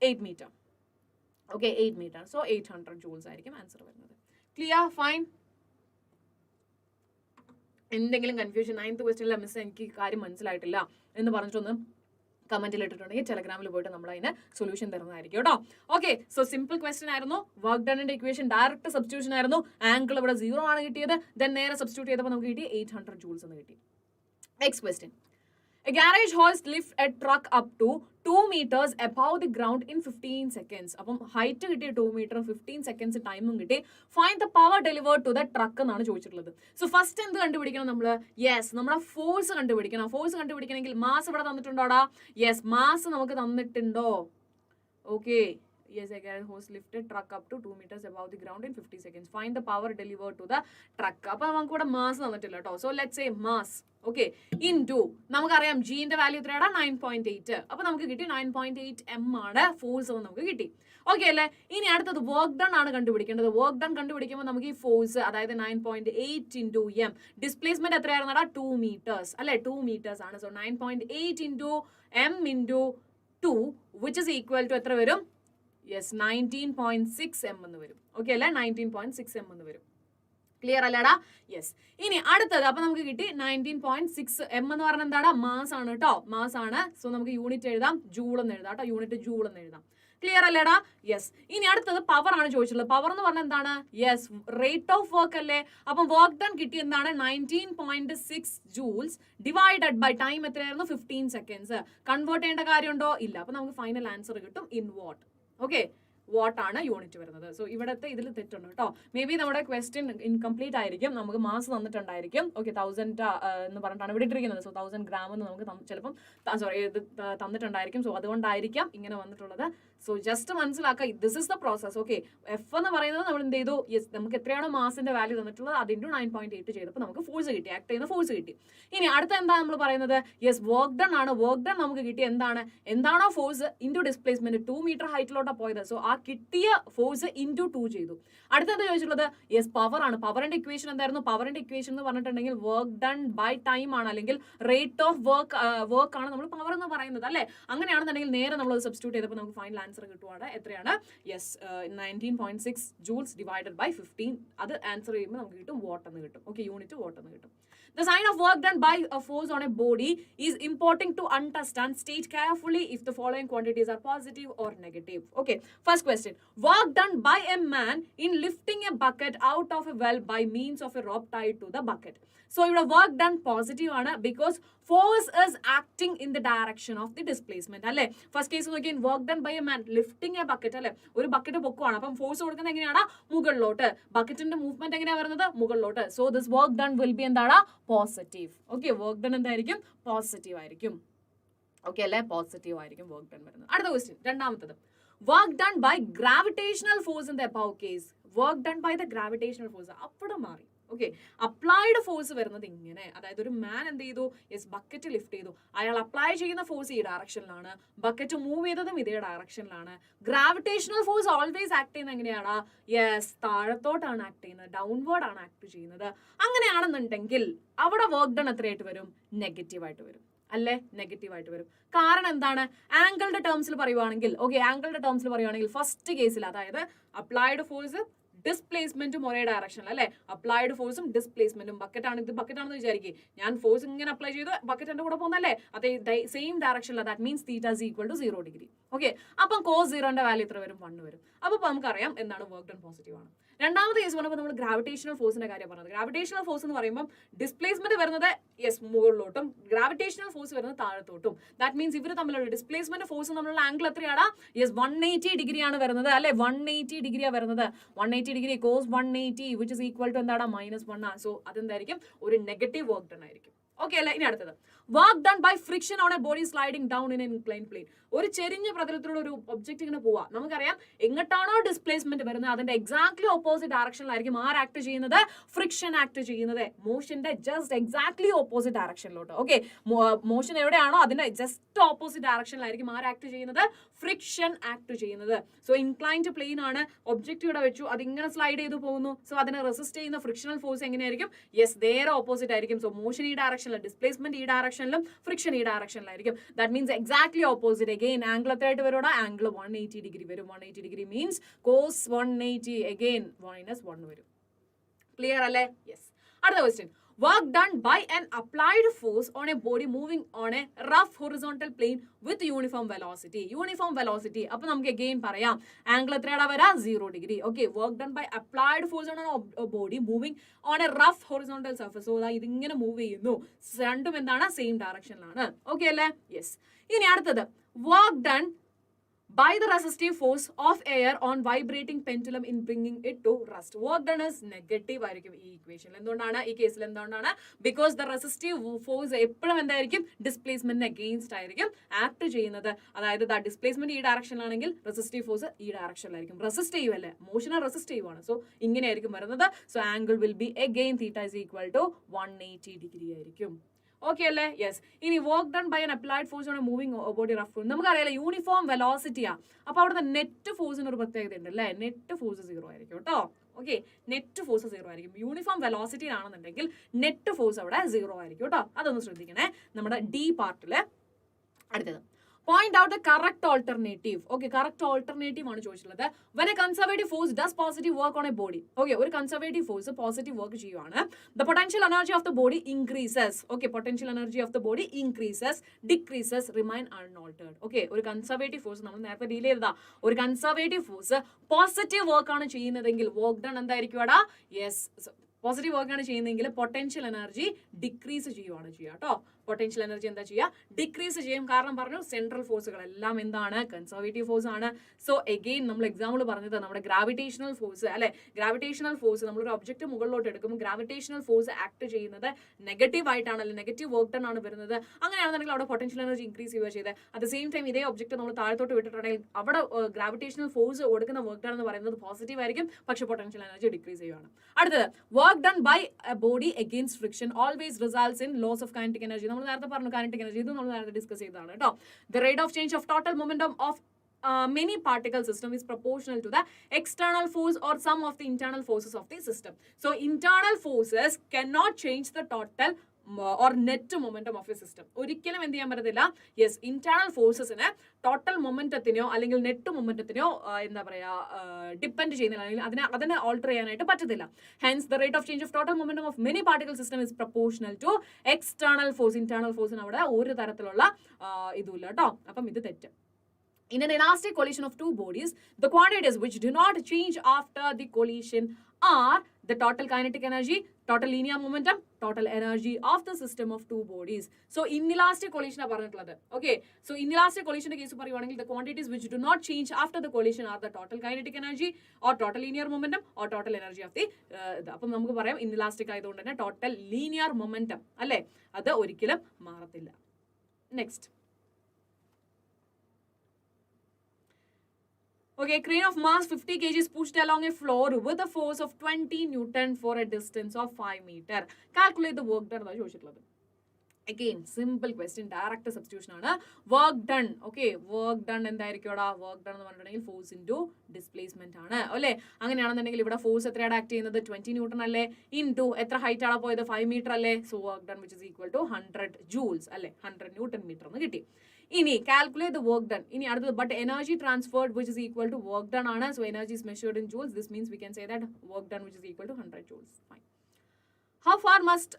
8 metre. Okay, 8 metre. So 800 joules ആയിരിക്കും ആൻസർ വരുന്നത്. ക്ലിയർ? ഫൈൻ. എന്തെങ്കിലും കൺഫ്യൂഷൻ 9th ക്വസ്റ്റ്യനിലെ മിസ് എനിക്ക് കാര്യം മനസ്സിലായിട്ടില്ല എന്ന് പറഞ്ഞിട്ടൊന്ന് കമന്റിൽ ഇട്ടിട്ടുണ്ടെങ്കിൽ ടെലഗ്രാമിൽ പോയിട്ട് നമ്മൾ അതിന് സൊല്യൂഷൻ തരുന്നതായിരിക്കും കേട്ടോ. ഓക്കെ, സോ സിമ്പിൾ ക്വസ്റ്റ്യൻ ആയിരുന്നു. വർക്ക് ഡണിന്റെ ഇക്വേഷൻ ഡയറക്റ്റ് സബ്സ്റ്റിറ്റ്യൂഷൻ ആയിരുന്നു. ആംഗിൾ ഇവിടെ 0 ആണ് കിട്ടിയത്. ദെൻ നേരെ സബ്സ്റ്റിറ്റ്യൂട്ട് ചെയ്തപ്പോൾ നമുക്ക് കിട്ടി 800 ജൂൾസ് എന്ന് കിട്ടി. Next question. A garage hoist lifts a truck up to 2 meters above the ground in 15 seconds. അപ്പം ഹൈറ്റ് കിട്ടി 2 meter, 15 seconds ടൈമും കിട്ടി. Find the power delivered to the truck എന്നാണ് ചോദിച്ചിട്ടുള്ളത്. സോ ഫസ്റ്റ് എന്ത് കണ്ടുപിടിക്കണം നമ്മൾ? യെസ്, നമ്മുടെ ഫോഴ്സ് കണ്ടുപിടിക്കണം. ഫോഴ്സ് കണ്ടുപിടിക്കണമെങ്കിൽ മാസ് ഇവിടെ തന്നിട്ടുണ്ടോടാ? യെസ്, മാസ് നമുക്ക് തന്നിട്ടുണ്ടോ? Okay, Yes, again, hose lifted truck up to 2 meters above the ground in 50 seconds. Find the power delivered to the truck. അപ്പോൾ നമുക്ക് ഇവിടെ മാസ് തന്നിട്ടില്ല കേട്ടോ. So let's say mass okay into നമുക്കറിയാം ജിന്റെ value എത്രയാണ് 9.8. അപ്പൊ നമുക്ക് കിട്ടി 9.8 m ആണ് ഫോഴ്സ് എന്ന് നമുക്ക് കിട്ടി. ഓക്കെ അല്ലേ? ഇനി അടുത്തത് വർക്ക് ഡൺ ആണ് കണ്ടുപിടിക്കേണ്ടത്. വർക്ക് ഡൺ കണ്ടുപിടിക്കുമ്പോൾ നമുക്ക് ഈ ഫോഴ്സ് അതായത് 9.8 ഇൻടു എം, ഡിസ്പ്ലേസ്മെന്റ് എത്രയായിരുന്നടാ 2 meters അല്ലെ, 2 meters ആണ്. So 9.8 into M into 2 which is equal to എത്ര വരും? യെസ് 19.6 m എന്ന് വരും. ഓക്കെ അല്ലേ? 19.6 m എന്ന് വരും. ക്ലിയർ അല്ലേടാ? യെസ്. ഇനി അടുത്തത് അപ്പൊ നമുക്ക് കിട്ടി 19.6 m എന്ന് പറഞ്ഞാൽ എന്താടാ? മാസ് ആണ് കേട്ടോ, മാസ് ആണ്. സോ നമുക്ക് യൂണിറ്റ് എഴുതാം, ജൂൾ എന്ന് എഴുതാം കേട്ടോ, യൂണിറ്റ് ജൂൾ എന്ന് എഴുതാം. ക്ലിയർ അല്ലേടാ? യെസ്. ഇനി അടുത്തത് പവർ ആണ് ചോദിച്ചിട്ടുള്ളത്. പവർ എന്ന് പറഞ്ഞാൽ എന്താണ്? യെസ്, റേറ്റ് ഓഫ് വർക്ക് അല്ലേ. അപ്പം വർക്ക് ഡൺ കിട്ടി എന്താണ്? 19.6 ജൂൾസ് ഡിവൈഡഡ് ബൈ ടൈം എത്രയായിരുന്നു? 15 seconds. കൺവേർട്ട് ചെയ്യേണ്ട കാര്യമുണ്ടോ? ഇല്ല. അപ്പൊ നമുക്ക് ഫൈനൽ ആൻസർ കിട്ടും ഇൻ വാട്ട്. ഓക്കെ, വാട്ട് ആണ് യൂണിറ്റ് വരുന്നത്. സോ ഇവിടത്തെ ഇതിൽ തെറ്റുണ്ട് കേട്ടോ. മേ ബി നമ്മുടെ ക്വസ്റ്റ്യൻ ഇൻകംപ്ലീറ്റ് ആയിരിക്കും. നമുക്ക് മാസ് തന്നിട്ടുണ്ടായിരിക്കും. ഓക്കെ, 1000 എന്ന് പറഞ്ഞിട്ടാണ് ഇവിടെ ഇട്ടിരിക്കുന്നത്. സോ 1000 gram എന്ന് നമുക്ക് ചിലപ്പം ഇത് തന്നിട്ടുണ്ടായിരിക്കും. സോ അതുകൊണ്ടായിരിക്കാം ഇങ്ങനെ വന്നിട്ടുള്ളത്. സോ ജസ്റ്റ് മനസ്സിലാക്കുക, this is the process. Okay, F എന്ന് പറയുന്നത് നമ്മൾ എന്ത് ചെയ്തു? യെസ്, നമുക്ക് എത്രയാണോ മാസിന്റെ വാല്യൂ തന്നിട്ടുള്ളത് അത് ഇൻറ്റു 9.8 ചെയ്തപ്പോൾ നമുക്ക് ഫോഴ്സ് കിട്ടി, ആക്ട് ചെയ്യുന്ന ഫോഴ്സ് കിട്ടി. ഇനി അടുത്ത എന്താ നമ്മൾ പറയുന്നത്? യെസ്, വർക്ക് ഡൺ ആണ്. വർക്ക് ഡൺ നമുക്ക് കിട്ടി എന്താണോ ഫോഴ്സ് ഇൻറ്റു ഡിസ്പ്ലേസ്മെന്റ്. 2 meter ഹൈറ്റിലോട്ടാണ് പോയത്. സോ ആ കിട്ടിയ ഫോഴ്സ് ഇൻറ്റു 2 ചെയ്തു. അടുത്തത് ചോദിച്ചിട്ടുള്ളത് യെസ് പവർ ആണ്. പവറിന്റെ ഇക്വേഷൻ എന്തായിരുന്നു? പവറിന്റെ ഇക്വേഷൻ എന്ന് പറഞ്ഞിട്ടുണ്ടെങ്കിൽ വർക്ക് ഡൺ ബൈ ടൈം ആണ്, അല്ലെങ്കിൽ റേറ്റ് ഓഫ് വർക്ക് ആണ് നമ്മൾ പവർ എന്ന് പറയുന്നത് അല്ലെ. അങ്ങനെയാണെന്നുണ്ടെങ്കിൽ നേരെ നമ്മൾ സബ്സ്റ്റിറ്റ്യൂട്ട് ചെയ്തപ്പോൾ നമുക്ക് ഫൈനൽ ആൻസർ കിട്ടുവാണ്. എത്രയാണ്? Yes 19.6 joules divided by 15. അത് ആൻസർ ചെയ്യുമ്പോൾ നമുക്ക് കിട്ടും വാട്ട് എന്ന് കിട്ടും. ഓക്കെ, യൂണിറ്റ് വാട്ട് എന്ന് കിട്ടും. The sign of work done by a force on a body is important to understand. State carefully if the following quantities are positive or negative. Okay, first question. Work done by a man in lifting a bucket out of a well by means of a rope tied to the bucket. So your work done positive ആണ് because force is acting in the direction of the displacement അല്ലേ. First case നോക്കി, work done by a man lifting a bucket അല്ലേ. ഒരു bucket പൊക്കുവാണ്, അപ്പം force കൊടുക്കുന്നത് എങ്ങനെയാണ്? മുകളിലോട്ട്. ബക്കറ്റിന്റെ movement എങ്ങനെയാണ് വരുന്നത്? മുകളിലോട്ട്. So this work done will be എന്താണ്? പോസിറ്റീവ്. ഓക്കെ, വർക്ക് ഡൺ എന്തായിരിക്കും? പോസിറ്റീവ് ആയിരിക്കും. ഓക്കെ അല്ലേ? പോസിറ്റീവ് ആയിരിക്കും വർക്ക് ഡൺ വരുന്നത്. അടുത്ത ക്വസ്റ്റ്യൻ, രണ്ടാമത്തത്. Work done by gravitational force in the above case. Work done by the gravitational force അവിടെ മാറി. ഓക്കെ, അപ്ലൈഡ് ഫോഴ്സ് വരുന്നത് ഇങ്ങനെ, അതായത് ഒരു മാൻ എന്ത് ചെയ്തു? യെസ്, ബക്കറ്റ് ലിഫ്റ്റ് ചെയ്തു. അയാൾ അപ്ലൈ ചെയ്യുന്ന ഫോഴ്സ് ഈ ഡയറക്ഷനിലാണ്, ബക്കറ്റ് മൂവ് ചെയ്തതും ഇതേ ഡയറക്ഷനിലാണ്. ഗ്രാവിറ്റേഷണൽ ഫോഴ്സ് ഓൾവേസ് ആക്ട് ചെയ്യുന്നത് എങ്ങനെയാണ്? യെസ്, താഴത്തോട്ടാണ് ആക്ട് ചെയ്യുന്നത്, ഡൗൺവേർഡ് ആണ് ആക്ട് ചെയ്യുന്നത്. അങ്ങനെയാണെന്നുണ്ടെങ്കിൽ അവിടെ വർക്ക് ഡൺ എത്രയായിട്ട് വരും? നെഗറ്റീവ് ആയിട്ട് വരും അല്ലേ, നെഗറ്റീവ് ആയിട്ട് വരും. കാരണം എന്താണ്? ആംഗിളുടെ ടേംസിൽ പറയുവാണെങ്കിൽ, ഓക്കെ, ആംഗിളുടെ ടേംസിൽ പറയുവാണെങ്കിൽ ഫസ്റ്റ് കേസിൽ അതായത് അപ്ലൈഡ് ഫോഴ്സ് ഡിസ്പ്ലേസ്മെന്റും ഒരേ ഡയറക്ഷനിൽ അല്ലെ. അപ്ലൈഡ് ഫോഴ്സും ഡിസ്പ്ലേസ്മെന്റും, ഇത് ബക്കറ്റ് ആണെന്ന് വിചാരിക്കും, ഞാൻ ഫോഴ്സ് ഇങ്ങനെ അപ്ലൈ ചെയ്ത് ബക്കറ്റ് എന്റെ കൂടെ പോകുന്നല്ലേ, അതേ സെയിം ഡയറക്ഷനിൽ. That means theta is equal to 0 degree. Okay, അപ്പം കോസ് 0ന്റെ വാല്യൂ എത്ര വരും? 1 വരും. അപ്പൊ നമുക്കറിയാം എന്താണ്? വർക്ക് ഡൺ പോസിറ്റീവ് ആണ്. രണ്ടാമത്തെ കേസ് പറഞ്ഞപ്പോൾ നമ്മൾ ഗ്രാവിറ്റേഷണൽ ഫോഴ്സിന്റെ കാര്യം പറഞ്ഞത്. ഗ്രാവിറ്റേഷണൽ ഫോഴ്സ് എന്ന് പറയുമ്പോൾ ഡിസ്പ്ലേസ്മെന്റ് വരുന്നത് യെസ് മുകളിലോട്ടും, ഗ്രാവിറ്റേഷണൽ ഫോഴ്സ് വരുന്നത് താഴത്തോട്ടും. ദാറ്റ് മീൻസ് ഇവർ തമ്മിലുള്ള ഡിസ്പ്ലേസ്മെന്റ് ഫോഴ്സ് തമ്മിലുള്ള ആംഗിൾ എത്രയാണ്? യെസ് 180 degree ആണ് വരുന്നത് അല്ലെ. 180 degree വരുന്നത്. 180 degree cos 180 which is equal to എന്താണ്? -1. സോ അതെന്തായിരിക്കും? ഒരു നെഗറ്റീവ് വർക്ക് ഡൺ ആയിരിക്കും. ഓക്കെ അല്ലേ. ഇനി അടുത്തത്, work done by friction on a body sliding down in incline plane. ഒരു ചെരിഞ്ഞ പ്രതലത്തിലുള്ള ഒരു ഒബ്ജക്റ്റ് ഇങ്ങനെ പോവാ, നമുക്കറിയാം എങ്ങോട്ടാണോ ഡിസ്പ്ലേസ്മെന്റ് വരുന്നത് അതിന്റെ എക്സാക്ട്ലി ഓപ്പോസിറ്റ് ഡയറക്ഷനിലായിരിക്കും ആർ ആക്ട് ചെയ്യുന്നത്? ഫ്രിക്ഷൻ ആക്ട് ചെയ്യുന്നത്. മോഷന്റെ ജസ്റ്റ് എക്സാക്ട്ലി ഓപ്പോസിറ്റ് ഡയറക്ഷനിലോട്ട്. ഓക്കെ, മോഷൻ എവിടെയാണോ അതിന്റെ ജസ്റ്റ് ഓപ്പോസിറ്റ് ഡയറക്ഷനിലായിരിക്കും ആർ ആക്ട് ചെയ്യുന്നത്? ഫ്രിക്ഷൻ ആക്ട് ചെയ്യുന്നത്. സോ ഇൻക്ലൈൻഡ് പ്ലെയിൻ ആണ്, ഒബ്ജക്റ്റ് ഇവിടെ വെച്ചു, അതിങ്ങനെ സ്ലൈഡ് ചെയ്ത് പോകുന്നു. സോ അതിനെ റെസിസ്റ്റ് ചെയ്യുന്ന ഫ്രിക്ഷണൽ ഫോഴ്സ് എങ്ങനെയായിരിക്കും? യെസ്, നേരെ ഓപ്പോസിറ്റ് ആയിരിക്കും. സോ മോഷൻ ഈ ഡയറക്ഷനിലും, ഡിസ്പ്ലേസ്മെന്റ് ഈ ഡയറക്ഷനിലും, ഫ്രിക്ഷൻ ഈ ഡയറക്ഷനിലായിരിക്കും. That means exactly opposite. Again angle എത്രയായിട്ട് വരുവാ? ആംഗിൾ 180 degree വരും. 180 degree മീൻസ് കോസ് 180 അഗെയിൻ -1 വരും. ക്ലിയർ അല്ലേ? യെസ്. അടുത്ത question, work done by an applied force on a body moving on a rough horizontal plane with uniform velocity. Uniform velocity. അപ്പൊ നമുക്ക് again പറയാം angle എത്രയാടാ വരാ? 0 degree. Okay, work done by applied force on a body moving on a rough horizontal surface. So ഇതിങ്ങനെ move ചെയ്യുന്നു, രണ്ടും എന്താണ്? Same ഡയറക്ഷനിലാണ്. Okay അല്ലേ? Yes. ഇനി അടുത്തത്, work done by the resistive force of air on vibrating pendulum in bringing it to rest. Work done is negative ആയിരിക്കും ഈ ഇക്വേഷനിൽ. എന്തുകൊണ്ടാണ് ഈ കേസിൽ? എന്തുകൊണ്ടാണ്? ബിക്കോസ് ദ റെസിസ്റ്റീവ് ഫോഴ്സ് എപ്പോഴും എന്തായിരിക്കും? ഡിസ്പ്ലേസ്മെന്റിന് അഗെയിൻസ്റ്റ് ആയിരിക്കും ആക്ട് ചെയ്യുന്നത്. അതായത് ഡിസ്പ്ലേസ്മെന്റ് ഈ ഡയറക്ഷനിലാണെങ്കിൽ റെസിസ്റ്റീവ് ഫോഴ്സ് ഈ ഡയറക്ഷനിലായിരിക്കും. റെസിസ്റ്റ് ചെയ്യുമല്ലേ, മോഷനെ റെസിസ്റ്റ് ചെയ്യുവാണ്. സോ ഇങ്ങനെയായിരിക്കും വരുന്നത്. So angle will be again theta is equal to 180 degree ആയിരിക്കും. ഓക്കെ അല്ലേ? യെസ്. ഇനി work done by an applied force on a moving body rough. നമുക്കറിയാലോ യൂണിഫോം വെലോസിറ്റിയാ. അപ്പൊ അവിടുത്തെ നെറ്റ് ഫോഴ്സിന് ഒരു പ്രത്യേകത ഉണ്ട് അല്ലേ? നെറ്റ് ഫോഴ്സ് 0 ആയിരിക്കും കേട്ടോ. ഓക്കെ, നെറ്റ് ഫോഴ്സ് 0 ആയിരിക്കും. യൂണിഫോം വെലോസിറ്റിയിലാണെന്നുണ്ടെങ്കിൽ നെറ്റ് ഫോഴ്സ് അവിടെ 0 ആയിരിക്കും കേട്ടോ. അതൊന്ന് ശ്രദ്ധിക്കണേ. നമ്മുടെ ഡി പാർട്ടില് അടുത്തത് point out the correct alternative. Okay, correct alternative ആണ് ചോദിച്ചിട്ടുള്ളത്. When a conservative force does positive work on a body. Okay, ഒരു conservative force positive work ചെയ്യുവാണ്. The potential energy of the body increases. Okay, potential energy of the body increases, decreases, remain unaltered. Okay, ഒരു conservative force നമ്മൾ നേരത്തെ deal ചെയ്തതാ. ഒരു conservative force positive work ആണ് ചെയ്യുന്നതെങ്കിൽ work done എന്തായിരിക്കും അവിടെ? യെസ്, പോസിറ്റീവ് വർക്ക് ആണ് ചെയ്യുന്നതെങ്കിൽ പൊട്ടൻഷ്യൽ എനർജി ഡിക്രീസ് ചെയ്യുവാണ് ചെയ്യുക കേട്ടോ. പൊട്ടൻഷ്യൽ എനർജി എന്താ ചെയ്യുക? ഡിക്രീസ് ചെയ്യും. കാരണം പറഞ്ഞു സെൻട്രൽ ഫോഴ്സുകളെല്ലാം എന്താണ്? കൺസർവേറ്റീവ് ഫോഴ്സ് ആണ്. സോ എഗെയിൻ നമ്മൾ എക്സാമ്പിൾ പറഞ്ഞത് നമ്മുടെ ഗ്രാവിറ്റേഷണൽ ഫോഴ്സ് അല്ലെ, ഗ്രാവിറ്റേഷണൽ ഫോഴ്സ് നമ്മളൊരു ഒബ്ജക്റ്റ് മുകളിലോട്ട് എടുക്കുമ്പോൾ ഗ്രാവിറ്റേഷണൽ ഫോഴ്സ് ആക്ട് ചെയ്യുന്നത് നെഗറ്റീവ് ആയിട്ടാണ്, അല്ലെങ്കിൽ നെഗറ്റീവ് വർക്ക് ഡൺ ആണ് വരുന്നത്. അങ്ങനെയാണെന്നുണ്ടെങ്കിൽ അവിടെ പൊട്ടൻഷ്യൽ എനർജി ഇൻക്രീസ് ചെയ്യുക ചെയ്ത് അറ്റ് ദ സെയിം ടൈം ഇതേ ഒബ്ജക്റ്റ് നമ്മൾ താഴത്തോട്ട് വിട്ടിട്ടുണ്ടെങ്കിൽ അവിടെ ഗ്രാവിറ്റേഷണൽ ഫോഴ്സ് കൊടുക്കുന്ന വർക്ക് ഡൺ എന്ന് പറയുന്നത് പോസിറ്റീവ് ആയിരിക്കും, പക്ഷേ പൊട്ടൻഷ്യൽ എനർജി ഡിക്രീസ് ചെയ്യുകയാണ്. അടുത്തത് work done by a body against friction always results in loss of kinetic energy. നമ്മൾ നേരത്തെ പറഞ്ഞു കൈനറ്റിക് എനർജി, ഇത് നമ്മൾ നേരത്തെ ഡിസ്കസ് ചെയ്തതാണ് കേട്ടോ. The rate of change of total momentum of many particle system is proportional to the external force or sum of the internal forces of the system. So internal forces cannot change the total or net momentum of a system. ഒരിക്കലും എന്ത് ചെയ്യാൻ പറ്റത്തില്ല? Yes, internal ഫോഴ്സസിന് total മൊമെന്റത്തിനോ അല്ലെങ്കിൽ net മൊമെന്റത്തിനോ എന്താ പറയാ depend ചെയ്യുന്നില്ല, അല്ലെങ്കിൽ അതിനെ ഓൾട്ടർ ചെയ്യാനായിട്ട് പറ്റത്തില്ല. Hence the rate of change of total momentum of many particle system is proportional to external force. Internal ഫോഴ്സിന് അവിടെ ഒരു തരത്തിലുള്ള ഇതുമില്ല കേട്ടോ. അപ്പം ഇത് തെറ്റ്. In an elastic collision of two bodies, the quantities which do not change after the collision are the total kinetic energy, total linear momentum, total energy of the system of two bodies. So inelastic collision are പറഞ്ഞിട്ടുള്ളത്. Okay, so inelastic collision case പറയുവാണെങ്കിൽ the quantities which do not change after the collision are the total kinetic energy or total linear momentum or total energy of the അപ്പം നമുക്ക് പറയാം inelastic ആയതുകൊണ്ട് തന്നെ total linear momentum അല്ലേ, അത് ഒരിക്കലും മാറത്തില്ല. Next, okay, crane of mass 50 kg is pushed along a floor with a force of 20 Newton for a distance of 5 meter. Calculate the work done. Again, simple question, direct substitution ആണ്. Work done, okay, work done എന്തായിരിക്കും? work done എന്ന് പറഞ്ഞിട്ടുണ്ടെങ്കിൽ force into displacement ആണ് അല്ലേ. അങ്ങനെയാണെന്നുണ്ടെങ്കിൽ ഇവിടെ force എത്രയാണ് act ചെയ്യുന്നത്? 20 ന്യൂട്ടൺ അല്ലേ, ഇൻറ്റു എത്ര ഹൈറ്റ് ആണ് പോയത്? 5 മീറ്റർ അല്ലേ. So work done which is equal to 100 joules അല്ലേ, 100 ന്യൂട്ടൺ മീറ്റർ എന്ന് കിട്ടി. ഇനി കാൽക്കുലേറ്റ് ദ വർക്ക് ഡൺ. ഇനി അടുത്തത് but energy transferred which is equal to work done ആണ്. So energy is measured in joules. This means we can say that work done which is equal to 100 joules. Fine. How far must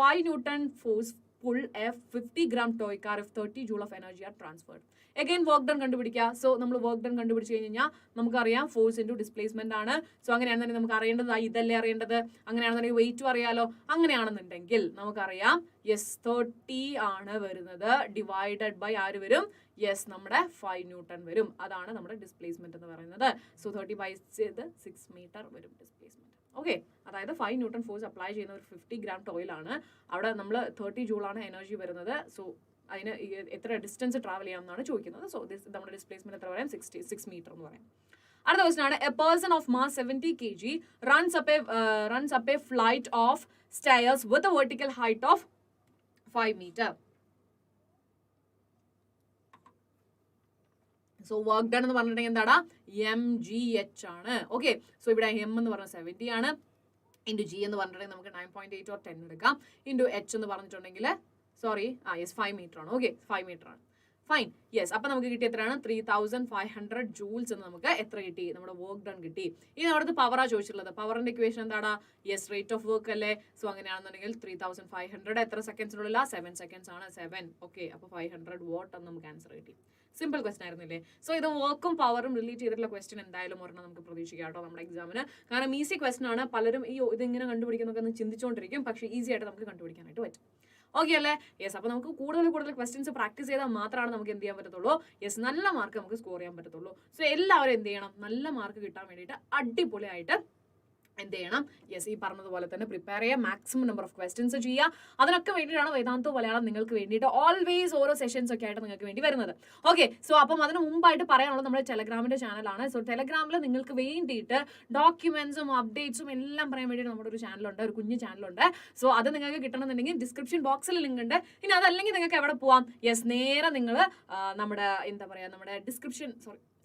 5 Newton force pull a 50 gram toy car if 30 joule of energy are transferred? Again, work done കണ്ടുപിടിക്കുക. So നമ്മൾ work done കണ്ടുപിടിച്ച് കഴിഞ്ഞാൽ നമുക്കറിയാം force into displacement ആണ്. So അങ്ങനെയാണെന്നുണ്ടെങ്കിൽ നമുക്ക് അറിയേണ്ടത് ഇതല്ലേ അറിയേണ്ടത്. അങ്ങനെയാണെന്നുണ്ടെങ്കിൽ വെയിറ്റും അറിയാലോ. അങ്ങനെയാണെന്നുണ്ടെങ്കിൽ നമുക്കറിയാം യെസ് 30 ആണ് വരുന്നത്, ഡിവൈഡഡ് ബൈ ആര് വരും? യെസ്, നമ്മുടെ 5 ന്യൂട്ടൺ വരും. അതാണ് നമ്മുടെ ഡിസ്പ്ലേസ്മെന്റ് എന്ന് പറയുന്നത്. സോ 30 ബൈ 6 മീറ്റർ വരും ഡിസ്പ്ലേസ്മെന്റ്. ഓക്കെ, അതായത് 5 ന്യൂട്ടൺ ഫോഴ്സ് അപ്ലൈ ചെയ്യുന്ന ഒരു 50 ഗ്രാം ടോയിലാണ്. അവിടെ നമ്മൾ 30 ജൂളാണ് എനർജി വരുന്നത്. സോ അതിന് എത്ര ഡിസ്റ്റൻസ് ട്രാവൽ ചെയ്യാമെന്നാണ് ചോദിക്കുന്നത്. സോ നമ്മുടെ ഡിസ്പ്ലേസ്മെന്റ് എത്ര പറയാം? 6 മീറ്റർ എന്ന് പറയാം. അടുത്ത ക്വസ്റ്റൻ ആണ്, A person of mass 70 kg runs up a flight of stairs with a vertical height of 5 meter. So work done എന്ന് പറഞ്ഞിട്ടുണ്ടെങ്കിൽ എന്താടാ? mgh ആണ്. ഓക്കെ, സോ ഇവിടെ എം എന്ന് പറഞ്ഞാൽ 70 ആണ്, ഇൻറ്റു ജി എന്ന് പറഞ്ഞിട്ടുണ്ടെങ്കിൽ നമുക്ക് 9.8 or 10 എടുക്കാം, ഇൻറ്റു എച്ച് എന്ന് പറഞ്ഞിട്ടുണ്ടെങ്കിൽ യെസ് 5 മീറ്റർ ആണ്. ഓക്കെ, 5 മീറ്റർ ആണ്. Fine, yes. അപ്പം നമുക്ക് കിട്ടി എത്രയാണ്? 3500 ജൂൾസ് എന്ന് നമുക്ക് എത്ര കിട്ടി? നമ്മുടെ വർക്ക് ഡൺ കിട്ടി. ഇനി അവിടുത്തെ പവറാ ചോദിച്ചിട്ടുള്ളത്. പവറിന്റെ ഇക്വേഷൻ എന്താണ്? യെസ്, റേറ്റ് ഓഫ് വർക്ക് അല്ലേ. സോ അങ്ങനെയാണെന്നുണ്ടെങ്കിൽ 3500 എത്ര സെക്കൻഡ്സിനുള്ളിൽ? 7 സെക്കൻഡ്സ് ആണ്. 7. ഓക്കെ, അപ്പോൾ 500 വാട്ട് എന്ന് നമുക്ക് ആൻസർ കിട്ടി. സിമ്പിൾ ക്വസ്റ്റൻ ആയിരുന്നില്ലേ? സോ ഇത് വർക്കും പവറും റിലേറ്റ് ചെയ്തിട്ടുള്ള ക്വസ്റ്റൻ എന്തായാലും ഒരെണ്ണം നമുക്ക് പ്രതീക്ഷിക്കാം കേട്ടോ നമ്മുടെ എക്സാമിന്. കാരണം ഈസി ക്വസ്റ്റൻ ആണ്. പലരും ഈ ഇതിങ്ങനെ കണ്ടുപിടിക്കുന്നൊക്കെ ഒന്ന് ചിന്തിച്ചുകൊണ്ടിരിക്കും, പക്ഷേ ഈസി ആയിട്ട് നമുക്ക് കണ്ടുപിടിക്കാനായിട്ട് പറ്റും. ഓക്കെ അല്ലേ? യെസ്. അപ്പോൾ നമുക്ക് കൂടുതൽ ക്വസ്റ്റ്യൻസ് പ്രാക്ടീസ് ചെയ്താൽ മാത്രമാണ് നമുക്ക് എന്ത് ചെയ്യാൻ പറ്റത്തുള്ളൂ? യെസ്, നല്ല മാർക്ക് നമുക്ക് സ്കോർ ചെയ്യാൻ പറ്റത്തുള്ളൂ. സോ എല്ലാവരും എന്ത് ചെയ്യണം? നല്ല മാർക്ക് കിട്ടാൻ വേണ്ടിയിട്ട് അടിപൊളിയായിട്ട് എന്ത് ചെയ്യണം? യെസ്, ഈ പറഞ്ഞതുപോലെ തന്നെ പ്രിപ്പയർ ചെയ്യുക, മാക്സിമം നമ്പർ ഓഫ് ക്വസ്റ്റ്യൻസ് ചെയ്യുക. അതിനൊക്കെ വേണ്ടിയിട്ടാണ് വേദാന്തു മലയാളം നിങ്ങൾക്ക് വേണ്ടിയിട്ട് ഓൾവേസ് ഓരോ സെഷൻസ് ഒക്കെ ആയിട്ട് നിങ്ങൾക്ക് വേണ്ടി വരുന്നത്. ഓക്കെ, സോ അപ്പം അതിന് മുമ്പായിട്ട് പറയാനുള്ളത് നമ്മുടെ ടെലഗ്രാമിന്റെ ചാനലാണ്. സോ ടെലഗ്രാമിൽ നിങ്ങൾക്ക് വേണ്ടിയിട്ട് ഡോക്യുമെന്റ്സും അപ്ഡേറ്റ്സും എല്ലാം പറയാൻ വേണ്ടിയിട്ട് നമ്മുടെ ഒരു ചാനലുണ്ട്, ഒരു കുഞ്ഞു ചാനലുണ്ട്. സോ അത് നിങ്ങൾക്ക് കിട്ടണമെന്നുണ്ടെങ്കിൽ ഡിസ്ക്രിപ്ഷൻ ബോക്സിൽ ലിങ്ക് ഉണ്ട്. ഇനി അതല്ലെങ്കിൽ നിങ്ങൾക്ക് എവിടെ പോവാം? യെസ്, നേരെ നിങ്ങൾ നമ്മുടെ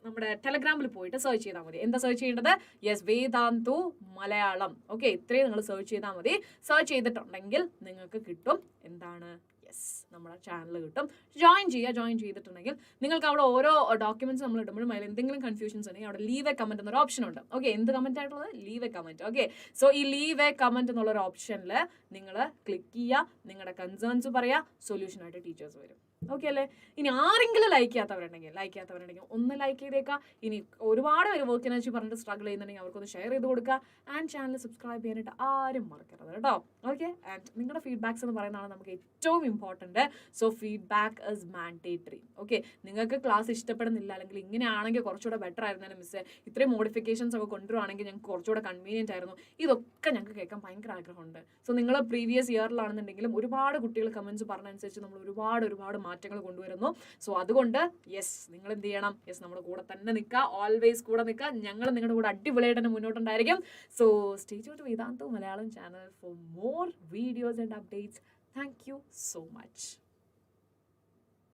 നമ്മുടെ ടെലഗ്രാമിൽ പോയിട്ട് സെർച്ച് ചെയ്താൽ മതി. എന്താ സെർച്ച് ചെയ്യേണ്ടത്? യെസ്, വേദാന്തു മലയാളം. ഓക്കെ, ഇത്രയും നിങ്ങൾ സെർച്ച് ചെയ്താൽ മതി. സെർച്ച് ചെയ്തിട്ടുണ്ടെങ്കിൽ നിങ്ങൾക്ക് കിട്ടും എന്താണ്? യെസ്, നമ്മുടെ ചാനൽ കിട്ടും. ജോയിൻ ചെയ്തിട്ടുണ്ടെങ്കിൽ നിങ്ങൾക്ക് അവിടെ ഓരോ ഡോക്യുമെന്റ്സ് നമ്മൾ ഇടുമ്പോഴും അതിൽ എന്തെങ്കിലും കൺഫ്യൂഷൻസ് ഉണ്ടെങ്കിൽ അവിടെ ലീവ് എ കമന്റ് എന്നൊരു ഓപ്ഷൻ ഉണ്ട്. ഓക്കെ, എന്ത് കമന്റ് ആയിട്ടുള്ളത്? Leave A comment. Okay, so ഈ ലീവ് എ കമന്റ് എന്നുള്ളൊരു ഓപ്ഷനിൽ നിങ്ങൾ ക്ലിക്ക് ചെയ്യുക, നിങ്ങളുടെ കൺസേൺസ് പറയുക, സൊല്യൂഷനായിട്ട് ടീച്ചേഴ്സ് വരും. ഓക്കെ അല്ലേ? ഇനി ആരെങ്കിലും ലൈക്ക് ചെയ്യാത്തവരുണ്ടെങ്കിൽ ഒന്ന് ലൈക്ക് ചെയ്തേക്കുക. ഇനി ഒരുപാട് പേര് വർക്ക് എനർജി പറഞ്ഞിട്ട് സ്ട്രഗിൾ ചെയ്യുന്നുണ്ടെങ്കിൽ അവർക്കൊന്ന് ഷെയർ ചെയ്ത് കൊടുക്കുക. ആൻഡ് ചാനൽ സബ്സ്ക്രൈബ് ചെയ്യാനായിട്ട് ആരും മറക്കരുത് കേട്ടോ. ഓക്കെ, ആൻഡ് നിങ്ങളുടെ ഫീഡ്ബാക്സ് എന്ന് പറയുന്നതാണ് നമുക്ക് ഏറ്റവും important. So feedback is mandatory. Okay, നിങ്ങൾക്ക് ക്ലാസ് ഇഷ്ടപ്പെടുന്നില്ല, അല്ലെങ്കിൽ ഇങ്ങനെയാണെങ്കിൽ കുറച്ചുകൂടെ ബെറ്റർ ആയിരുന്നേനെ മിസ്സേ, ഇത്രയും മോഡിഫിക്കേഷൻസ് ഒക്കെ കൊണ്ടുവരുവാണെങ്കിൽ ഞങ്ങൾക്ക് കുറച്ചുകൂടെ കൺവീനിയൻറ്റ് ആയിരുന്നു, ഇതൊക്കെ ഞങ്ങൾക്ക് കേൾക്കാൻ ഭയങ്കര ആഗ്രഹമുണ്ട്. സോ നിങ്ങൾ പ്രീവിയസ് ഇയറിലാണെന്നുണ്ടെങ്കിലും ഒരുപാട് കുട്ടികൾ കമൻസ് പറഞ്ഞനുസരിച്ച് നമ്മൾ ഒരുപാട് മാറ്റങ്ങൾ കൊണ്ടുവരുന്നു. സോ അതുകൊണ്ട് യെസ്, നിങ്ങൾ എന്ത് ചെയ്യണം? യെസ്, നമ്മുടെ കൂടെ തന്നെ നിൽക്കുക, ഓൾവേസ് കൂടെ നിൽക്കുക. ഞങ്ങൾ നിങ്ങളുടെ കൂടെ അടിപൊളിയായിട്ട് തന്നെ മുന്നോട്ടുണ്ടായിരിക്കും. So stay tune to Vedantu Malayalam channel for more videos and updates. Thank you so much.